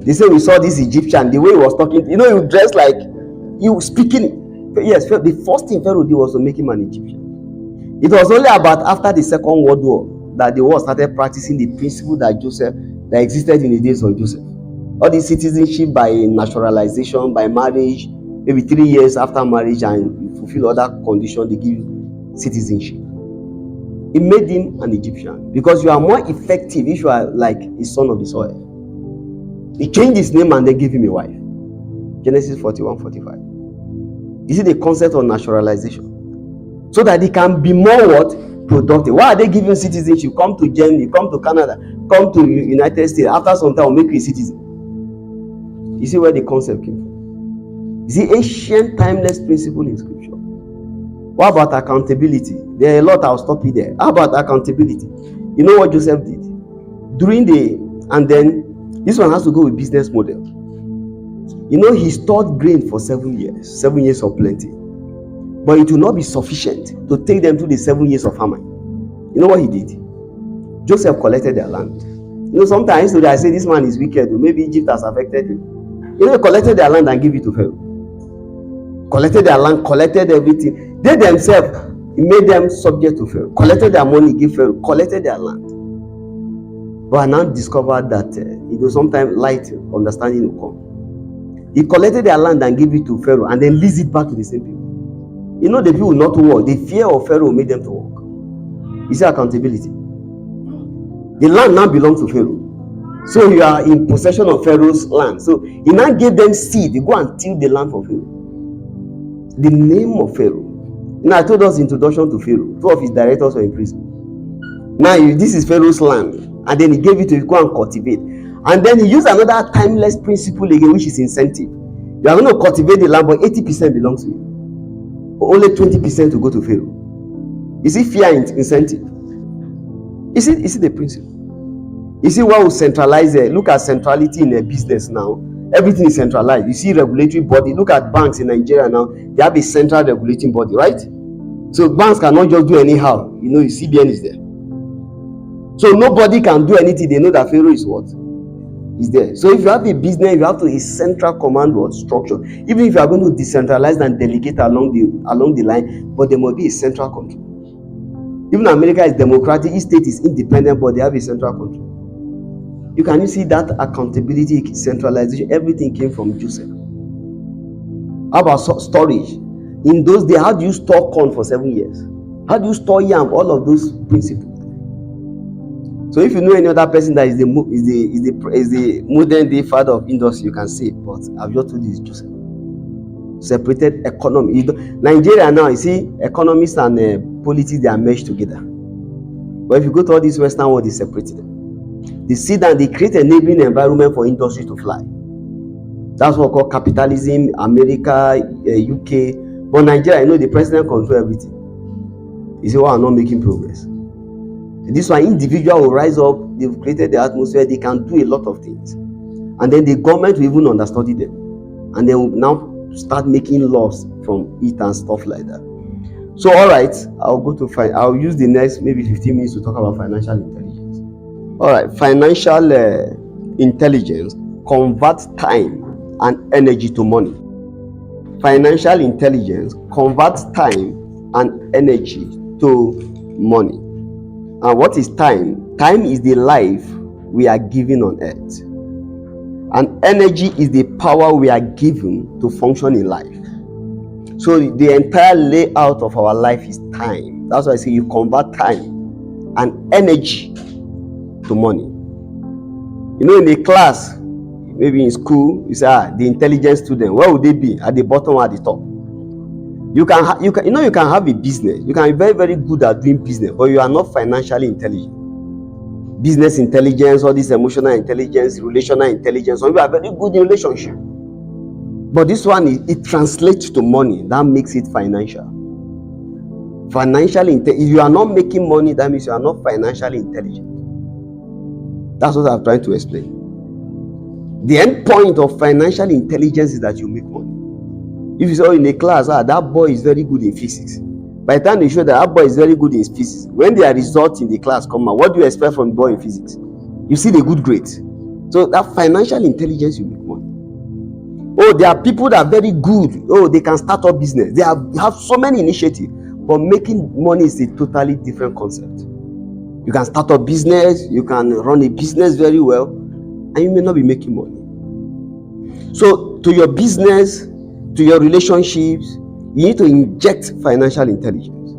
They said, we saw this Egyptian, the way he was talking, he was dressed like he was speaking. Yes, the first thing Pharaoh did was to make him an Egyptian. It was only about after the Second World War that the world started practicing the principle that existed in the days of Joseph. All the citizenship by naturalization, by marriage, maybe 3 years after marriage, and you fulfill other conditions, they give you citizenship. It made him an Egyptian because you are more effective if you are like a son of the soil. He changed his name and they gave him a wife. Genesis 41:45. You see the concept of naturalization, so that he can be more what? productive. Why are they giving citizenship? Come to Germany, come to Canada, come to United States. After some time, we'll make you a citizen. You see where the concept came from? It's the ancient, timeless principle in Scripture. What about accountability? There are a lot. I'll stop you there. How about accountability? You know what Joseph did? And then this one has to go with business model. You know, he stored grain for 7 years, 7 years of plenty. But it will not be sufficient to take them through the 7 years of famine. You know what he did? Joseph collected their land. You know, sometimes I say this man is wicked, or maybe Egypt has affected him. You know, he collected their land and gave it to Pharaoh. Collected their land, collected everything. They themselves, he made them subject to Pharaoh. Collected their money, gave Pharaoh. Collected their land. But I now discovered that sometimes light understanding will come. He collected their land and gave it to Pharaoh, and then leased it back to the same people. You know, the people not to work. The fear of Pharaoh made them to work. You see accountability. The land now belongs to Pharaoh. So you are in possession of Pharaoh's land. So he now gave them seed. They go and till the land for Pharaoh. The name of Pharaoh. Now I told us introduction to Pharaoh. 2 of his directors were in prison. Now this is Pharaoh's land. And then he gave it to you, go and cultivate. And then he used another timeless principle again, which is incentive. You are going to cultivate the land, but 80% belongs to you. Only 20% to go to Pharaoh. You see fear and incentive. You see the principle. You see what will centralize it. Look at centrality in a business now. Everything is centralized. You see regulatory body. Look at banks in Nigeria now. They have a central regulating body, right? So banks cannot just do anyhow. You know, CBN is there. So nobody can do anything. They know that Pharaoh is what? Is there. So if you have a business, you have to a central command or structure. Even if you are going to decentralize and delegate along the line, but there must be a central control. Even America is democratic, each state is independent, but they have a central control. You can see that accountability, centralization, everything came from Joseph. How about storage? In those days, how do you store corn for 7 years? How do you store yam? All of those principles. So if you know any other person that is the modern day father of industry, you can say, but I've just told you it's Joseph. Separated economy. Nigeria now, you see, economists and politics, they are meshed together. But if you go to all this Western world, they separate them. They sit down, they create enabling environment for industry to fly. That's what we call capitalism, America, UK. But Nigeria, you know, the president controls everything. You see, why I'm not making progress? This one, individual will rise up, they've created the atmosphere, they can do a lot of things. And then the government will even understudy them. And they will now start making laws from it and stuff like that. So, all right, I'll use the next maybe 15 minutes to talk about financial intelligence. All right, financial intelligence converts time and energy to money. Financial intelligence converts time and energy to money. And what is time? Time is the life we are given on earth. And energy is the power we are given to function in life. So the entire layout of our life is time. That's why I say you convert time and energy to money. You know, in a class, maybe in school, you say, the intelligent student, where would they be? At the bottom or at the top? You can have a business. You can be very, very good at doing business, but you are not financially intelligent. Business intelligence, all this emotional intelligence, relational intelligence. Some people are very good in relationship. But this one, it translates to money. That makes it financial. If you are not making money, that means you are not financially intelligent. That's what I'm trying to explain. The end point of financial intelligence is that you make money. If you say in a class, that boy is very good in physics. By the time they show that boy is very good in physics, when their results in the class come out, what do you expect from the boy in physics? You see the good grades. So that financial intelligence, you make money. Oh, there are people that are very good. Oh, they can start up business. They have so many initiatives. But making money is a totally different concept. You can start up business, you can run a business very well, and you may not be making money. So to your business, to your relationships, you need to inject financial intelligence.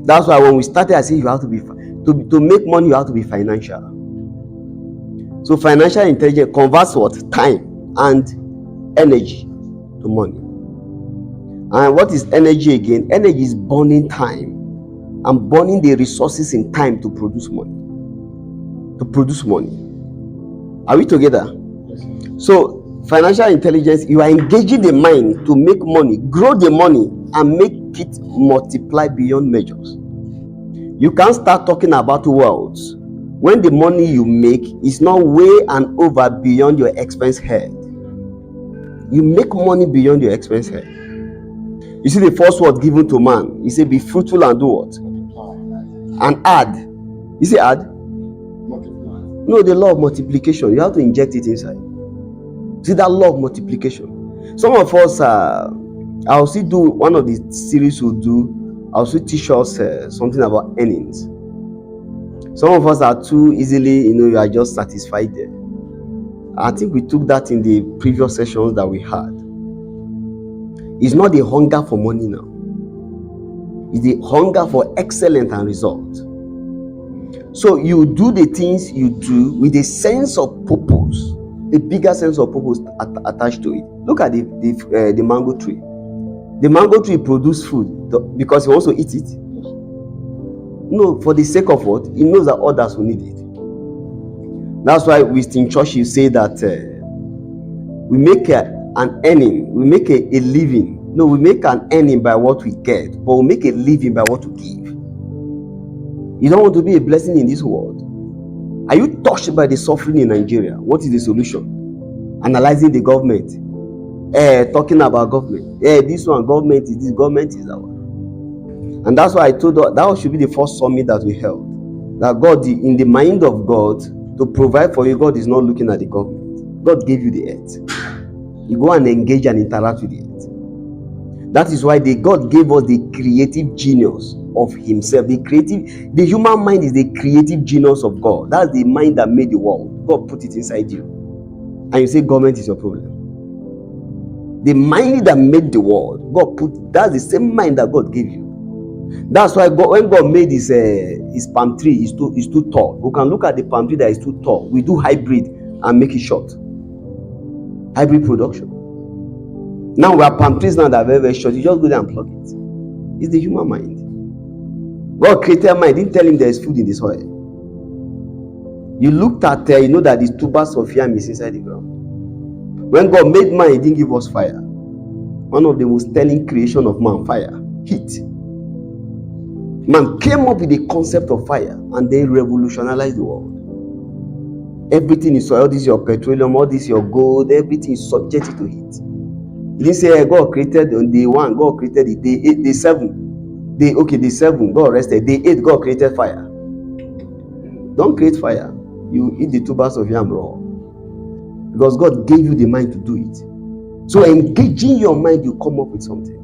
That's why when we started, I said you have to be to make money, you have to be financial. So financial intelligence converts what? Time and energy to money. And what is energy again? Energy is burning time and burning the resources in time to produce money. To produce money. Are we together? So, financial intelligence, you are engaging the mind to make money, grow the money, and make it multiply beyond measures. You can't start talking about wealth when the money you make is not way and over beyond your expense head. You make money beyond your expense head. You see the first word given to man, he said, be fruitful and do what? And add. You say add? Multiply. No, the law of multiplication. You have to inject it inside. See that law of multiplication. Some of us, I'll still do one of the series we'll do. I'll still teach us something about earnings. Some of us are too easily, you are just satisfied there. I think we took that in the previous sessions that we had. It's not the hunger for money now. It's the hunger for excellence and result. So you do the things you do with a sense of purpose, a bigger sense of purpose attached to it. Look at the mango tree. The mango tree produces food because he wants to eat it. No, for the sake of what? He knows that others will need it. That's why Winston Churchill say that we make an earning, we make a living. No, we make an earning by what we get, but we make a living by what we give. You don't want to be a blessing in this world. Are you touched by the suffering in Nigeria? What is the solution? Analyzing the government. Talking about government. This one, government is this, government is that one. And that's why I told her that should be the first summit that we held. That God, in the mind of God, to provide for you, God is not looking at the government. God gave you the earth. You go and engage and interact with the earth. That is why God gave us the creative genius of himself. The human mind is the creative genius of God. That's the mind that made the world. God put it inside you. And you say government is your problem. The mind that made the world, that's the same mind that God gave you. That's why when God made his palm tree, is too tall. We can look at the palm tree that is too tall. We do hybrid and make it short. Hybrid production. Now we have palm trees now that are very, very short. You just go there and plug it. It's the human mind. God created mind. Didn't tell him there is food in the soil. You looked at you know that the tubers of yam is inside the ground. When God made man, he didn't give us fire. One of the most telling creation of man, fire, heat. Man came up with the concept of fire and then revolutionized the world. Everything is, all this is your petroleum, all this is your gold, everything is subjected to heat. He didn't say God created on day one, God created it, day 8, day 7. Day 7, God rested. Day 8, God created fire. Don't create fire. You eat the tubers of yam raw. Because God gave you the mind to do it. So engaging your mind, you come up with something.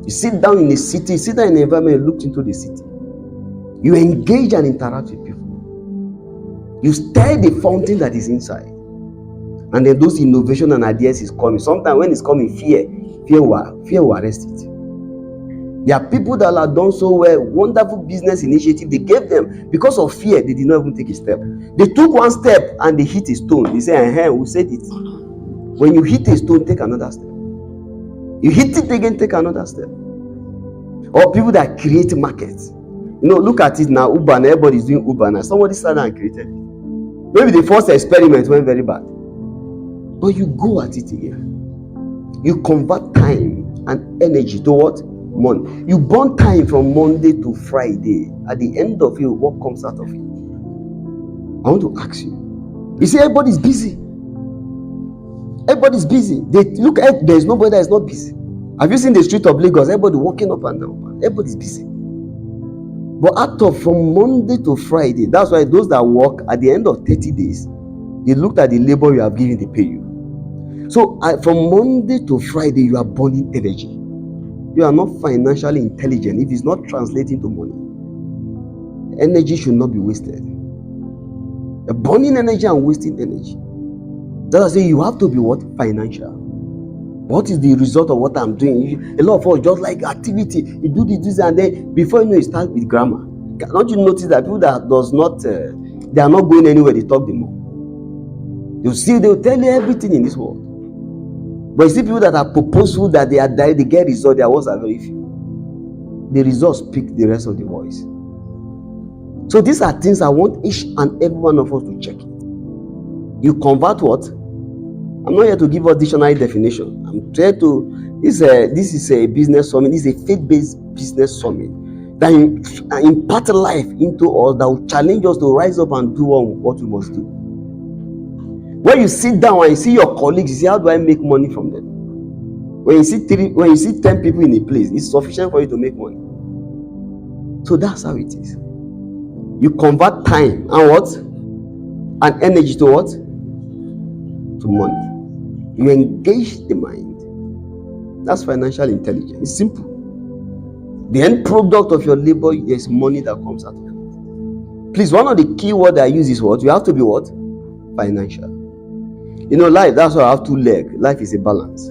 You sit down in a city, sit down in an environment, look into the city. You engage and interact with people. You stir the fountain that is inside. And then those innovation and ideas is coming. Sometimes when it's coming, fear will arrest it. There are people that have done so well, wonderful business initiative they gave them. Because of fear, they did not even take a step. They took one step and they hit a stone. They say, we said it. When you hit a stone, take another step. You hit it again, take another step. Or people that create markets. Look at it now, Uber, everybody is doing Uber now. Somebody started and created it. Maybe the first experiment went very bad. But you go at it again. You convert time and energy to what? Money. You burn time from Monday to Friday. At the end of it, what comes out of it? I want to ask you. You see, everybody's busy. Everybody's busy. They look at, there's nobody that is not busy. Have you seen the street of Lagos? Everybody walking up and down. Everybody's busy. But from Monday to Friday, that's why those that work at the end of 30 days, they looked at the labor you have given, they pay you. So from Monday to Friday, you are burning energy. You are not financially intelligent if it's not translating to money. Energy should not be wasted. You're burning energy and wasting energy. That's why you have to be what? Financial. What is the result of what I'm doing? A lot of us just like activity. You do this, and then before you know, you start with grammar. Don't you notice that people that does not, they are not going anywhere, they talk the more. You see, they will tell you everything in this world. But you see people that are purposeful, that they are there, they get results, their words are very few. the results speak the rest of the voice. So these are things I want each and every one of us to check. You convert what? I'm not here to give us dictionary definition. I'm trying to, this is a business summit. This is a faith-based business summit that impart life into us, that will challenge us to rise up and do what we must do. When you sit down and you see your colleagues, you say, how do I make money from them? When you see 10 people in a place, it's sufficient for you to make money. So that's how it is. You convert time and what? And energy to what? To money. You engage the mind. That's financial intelligence. It's simple. The end product of your labor is money that comes out of it. Please, one of the key words I use is what? You have to be what? Financial. Life, that's why I have two legs. Life is a balance.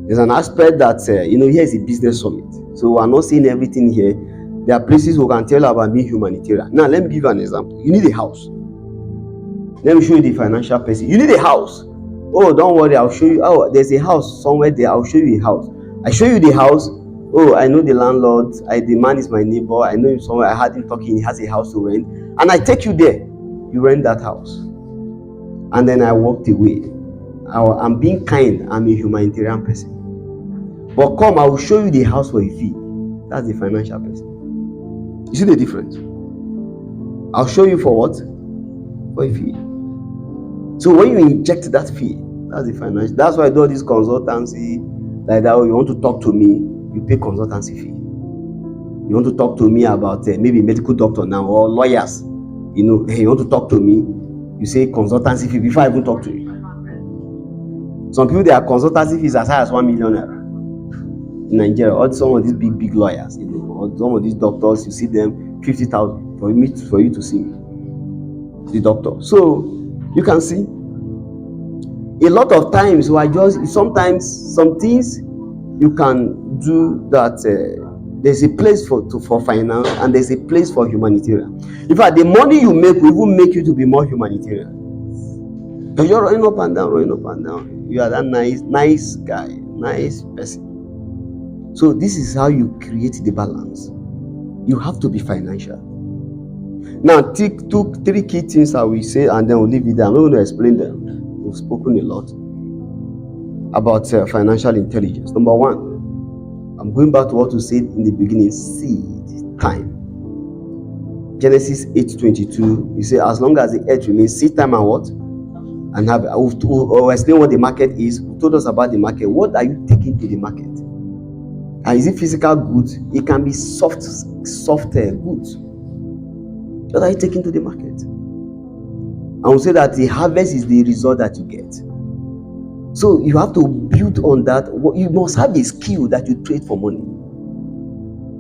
There's an aspect that, here is a business summit. So we are not seeing everything here. There are places we can tell you about being humanitarian. Now, let me give you an example. You need a house. Let me show you the financial person. You need a house. Oh, don't worry, I'll show you. Oh, there's a house somewhere there. I'll show you a house. I show you the house. Oh, I know the landlord. The man is my neighbor. I know him somewhere. I had him talking. He has a house to rent. And I take you there. You rent that house. And then I walked away. I'm being kind. I'm a humanitarian person. But come, I will show you the house for a fee. That's the financial person. You see the difference? I'll show you for what? For a fee. So when you inject that fee, that's the financial. That's why I do this consultancy like that. You want to talk to me, you pay consultancy fee. You want to talk to me about maybe medical doctor now or lawyers. Hey, you want to talk to me, you say consultancy fee before I even talk to you. Some people, their consultancy fees as high as 1 million naira in Nigeria. Or some of these big lawyers, or some of these doctors, you see them 50,000 for you to see the doctor. So you can see a lot of times sometimes some things you can do that there's a place for finance and there's a place for humanitarian. In fact, the money you make will even make you to be more humanitarian. Because you're running up and down. You are that nice guy, nice person. So this is how you create the balance. You have to be financial. Now, three key things I will say, and then we'll leave it there. I'm not going to explain them. We've spoken a lot about financial intelligence. Number one, I'm going back to what we said in the beginning: seed time. Genesis 8:22. You say, as long as the earth remains, seed time and what? And have. We'll explain what the market is. We told us about the market. What are you taking to the market? Is it physical goods? It can be soft goods. What are you taking to the market? I will say that the harvest is the result that you get. So you have to build on that. You must have a skill that you trade for money.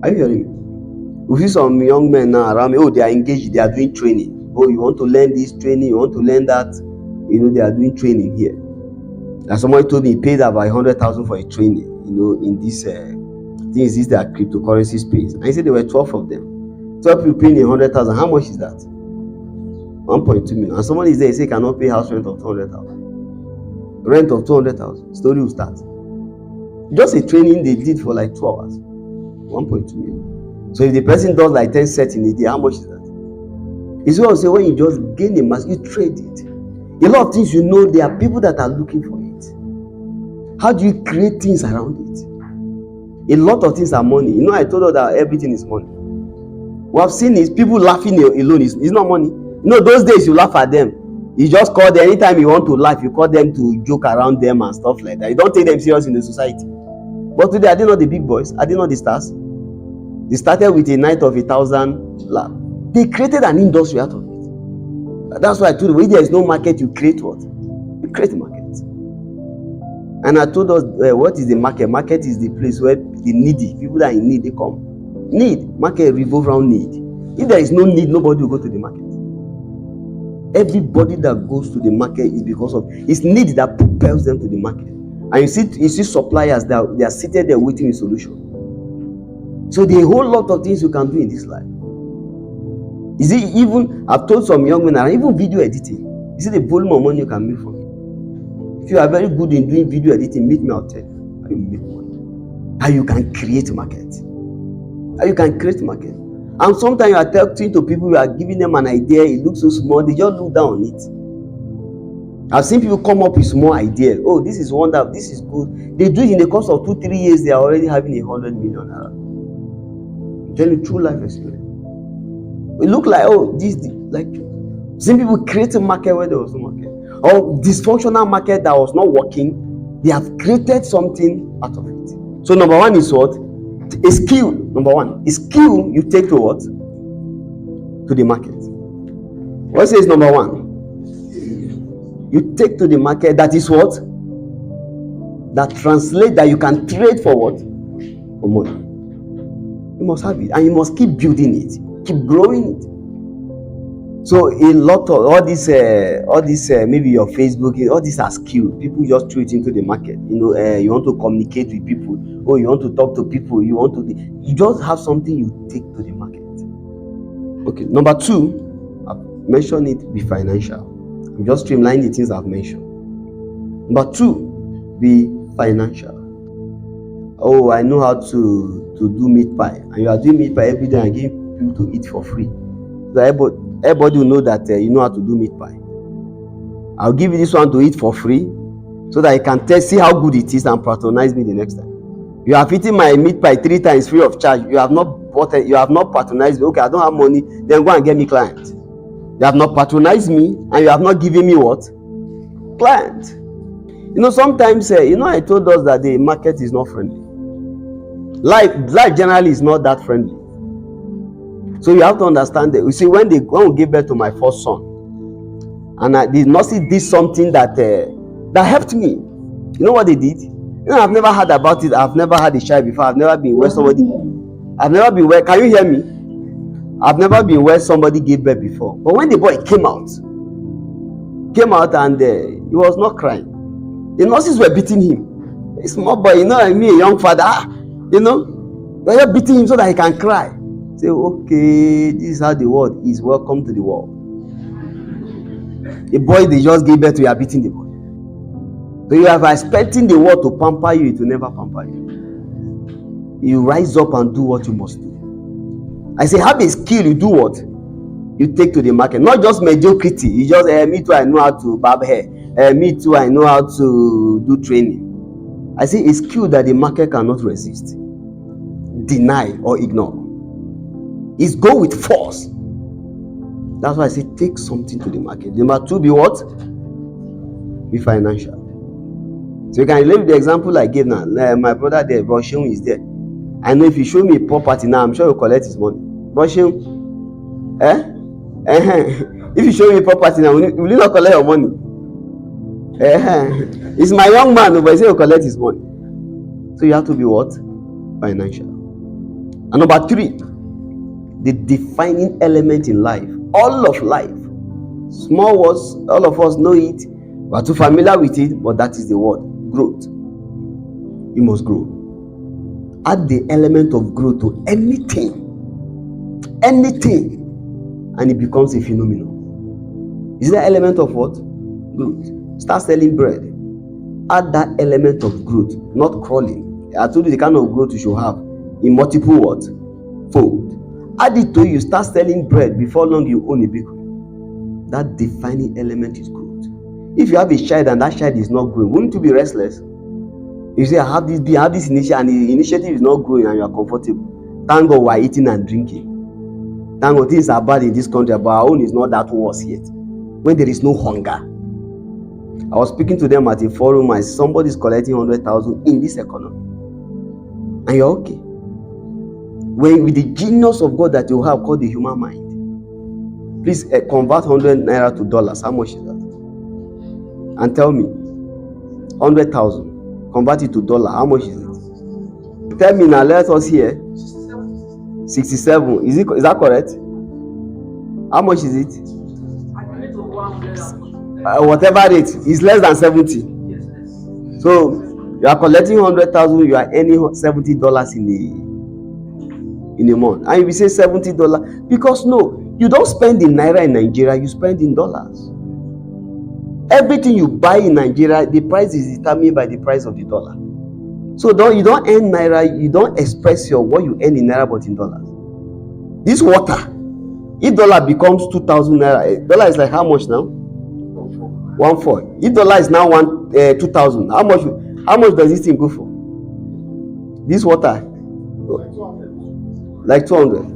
Are you hearing me? We see some young men now around me. Oh, they are engaged. They are doing training. Oh, you want to learn this training? You want to learn that? They are doing training here. And somebody told me he paid about 100,000 for a training. In this things is that cryptocurrency space. And he said there were 12 of them. 12 people paying 100,000. How much is that? 1.2 million. And somebody is there, he say cannot pay house rent of 200,000. Rent of 200,000. Story will start. Just a training they did for like 2 hours. 1.2 million. So if the person does like 10 sets in a day, how much is that? It's what I say, when you just gain a mass, you trade it. A lot of things there are people that are looking for it. How do you create things around it? A lot of things are money. I told you that everything is money. We have seen is people laughing alone. It's not money. Those days you laugh at them. You just call them anytime you want to laugh. You call them to joke around them and stuff like that. You don't take them serious in the society. But today, are they not the big boys? Are they not the stars? They started with a night of 1,000 laugh. They created an industry out of it. That's why I told you, when there is no market, you create what? You create a market. And I told us, what is the market? Market is the place where the needy, people that are in need, they come. Need. Market revolve around need. If there is no need, nobody will go to the market. Everybody that goes to the market is because of it's need that propels them to the market. And you see suppliers that they are seated there waiting a solution. So there are a whole lot of things you can do in this life. Is it even, I've told some young men, even video editing. You see the volume of money you can make from it. If you are very good in doing video editing, meet me, I'll tell you how you make money. How you can create a market. And you can create market. And sometimes you are talking to people, you are giving them an idea, it looks so small, they just look down on it. I've seen people come up with small ideas. Oh, this is wonderful, this is good. They do it in the course of 2-3 years, they are already having 100 million. I'm telling you, true life experience. It look like, oh, this, like, some people create a market where there was no market. Or dysfunctional market that was not working, they have created something out of it. So number one is what? A skill. Number one, a skill you take to what? To the market. What says number one? You take to the market that is what? That translate that you can trade for what? For money. You must have it, and you must keep building it, keep growing it. So a lot of all this maybe your Facebook, all these are skills. People just throw it into the market. You know, you want to communicate with people, or you want to talk to people, you just have something you take to the market. Okay, number two, I've mentioned it, be financial. I'm just streamlining the things I've mentioned. Number two, be financial. Oh, I know how to do meat pie, and you are doing meat pie every day and giving people to eat for free. So everybody will know that you know how to do meat pie. I'll give you this one to eat for free, so that you can see how good it is and patronize me the next time. You have eaten my meat pie 3 times free of charge. You have not bought it. You have not patronized me. Okay, I don't have money. Then go and get me client. You have not patronized me, and you have not given me what? Client. You know, sometimes I told us that the market is not friendly. Life generally is not that friendly. So you have to understand that. You see, when we gave birth to my first son, and the nurses did something that helped me. You know what they did? You know, I've never heard about it. I've never had a child before. I've never been where somebody. I've never been where. Can you hear me? I've never been where somebody gave birth before. But when the boy came out and he was not crying. The nurses were beating him. A small boy, you know, a young father. You know, they're beating him so that he can cry. Say, okay, this is how the world is. Welcome to the world. The boy they just gave birth to, you are beating the boy. So you are expecting the world to pamper you, it will never pamper you. You rise up and do what you must do. I say, have a skill, you do what? You take to the market. Not just mediocrity. You just, me too, I know how to barb hair. Me too, I know how to do training. I say, a skill that the market cannot resist, deny, or ignore. Is go with force. That's why I say take something to the market. Number two, be what? Be financial. So you can leave the example I gave now. My brother there, Russian is there. I know if you show me property now, I'm sure you'll collect his money. Russian, if you show me property now, will you not collect your money? It's my young man, but he say he'll collect his money. So you have to be what? Financial. And number three, the defining element in life, all of life, small words, all of us know it, we are too familiar with it, but that is the word, growth. You must grow. Add the element of growth to anything, and it becomes a phenomenon. Is that element of what? Growth. Start selling bread. Add that element of growth, not crawling. I told you the kind of growth you should have in multiple what? Fold. Add it to you, start selling bread. Before long, you own a bakery. That defining element is growth. If you have a child and that child is not growing, wouldn't you be restless? You say, I have this initiative, and the initiative is not growing and you are comfortable. Thank God we are eating and drinking. Thank God things are bad in this country, but our own is not that worse yet. When there is no hunger. I was speaking to them at a forum, and somebody is collecting 100,000 in this economy. And you're okay. When with the genius of God that you have called the human mind, please convert 100 naira to dollars. How much is that? And tell me, 100,000, convert it to dollar. How much is it? Tell me now. Let us hear. 67. Is that correct? How much is it? Whatever rate is less than 70. So you are collecting 100,000. You are earning $70 in a month, and you will say $70 because no, you don't spend in naira in Nigeria, you spend in dollars. Everything you buy in Nigeria, the price is determined by the price of the dollar. So you don't earn naira, you don't express what you earn in naira but in dollars. This water, if dollar becomes 2,000 naira, dollar is like how much now? 1.4. If dollar is now 2,000, how much does this thing go for? This water, like 200.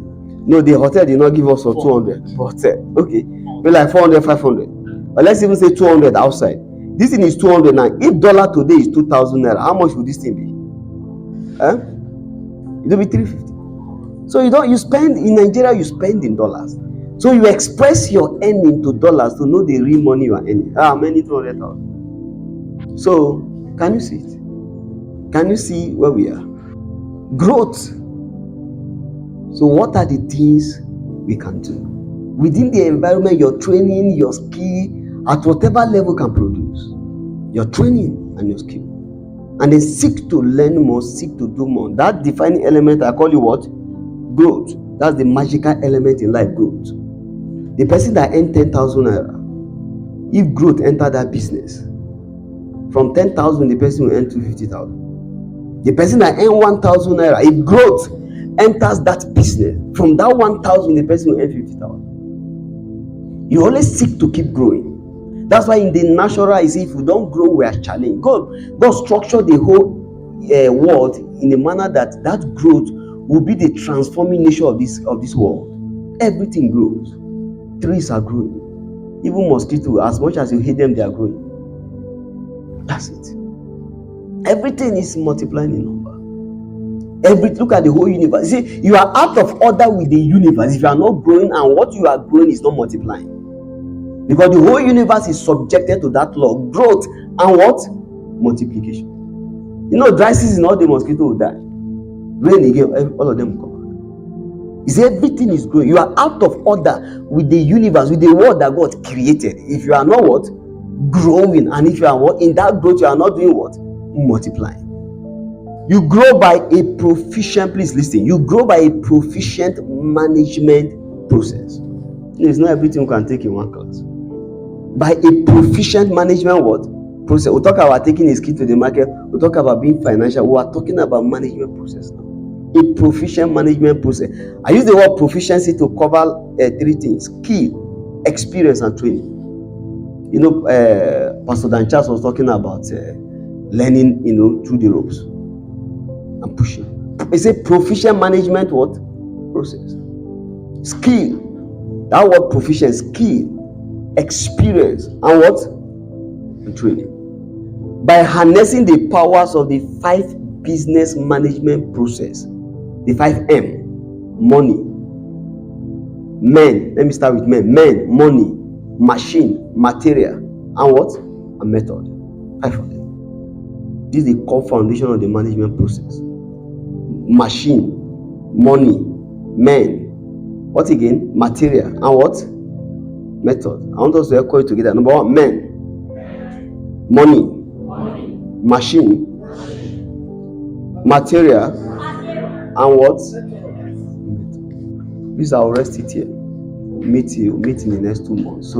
No, the hotel did not give us for 200. Hotel, okay, maybe like 400, 500. But let's even say 200 outside. This thing is 200 now. If dollar today is 2,000 naira, how much would this thing be? It will be 350. So you spend in Nigeria, you spend in dollars. So you express your earning to dollars to know the real money you are earning. I'm earning 200,000. So can you see it? Can you see where we are? Growth. So what are the things we can do within the environment your training, your skill at whatever level can produce? Your training and your skill, and then seek to learn more, seek to do more. That defining element, I call it what? Growth. That's the magical element in life. Growth. The person that earned 10,000 naira, if growth enter that business, from 10,000 the person will earn 250,000. The person that earned 1,000 naira, if growth enters that business, from that 1,000 the person will earn 50,000. You always seek to keep growing. That's why in the natural, if we don't grow, we are challenged. God structured the whole world in a manner that growth will be the transforming nature of this world. Everything grows. Trees are growing. Even mosquitoes, as much as you hate them, they are growing. That's it. Everything is multiplying in number. Look at the whole universe. You see, you are out of order with the universe if you are not growing, and what you are growing is not multiplying. Because the whole universe is subjected to that law, growth and what? Multiplication. Dry season, all the mosquitoes will die. Rain again, all of them will come back. You see, everything is growing. You are out of order with the universe, with the world that God created. If you are not what? Growing. And if you are what? In that growth, you are not doing what? Multiplying. You grow by a proficient, please listen, you grow by a proficient management process. It's not everything you can take in one class. By a proficient management what? Process. We'll talk about taking a skill to the market. We'll talk about being financial. We are talking about management process now. A proficient management process. I use the word proficiency to cover 3 things: skill, experience, and training. Pastor Dan Charles was talking about learning, through the ropes and pushing. It's a proficient management what? Process. Skill. That word proficient, skill, experience, and what? And training. By harnessing the powers of the 5 business management process, the 5M: money, men. Let me start with men. Men, money, machine, material, and what? And method. 5 of them. This is the core foundation of the management process. Machine, money, men. What again? Material, and what? Method. I want us to echo it together. Number 1, men, money, machine, material, and what? Please, I'll rest it here. Meet in the next 2 months. So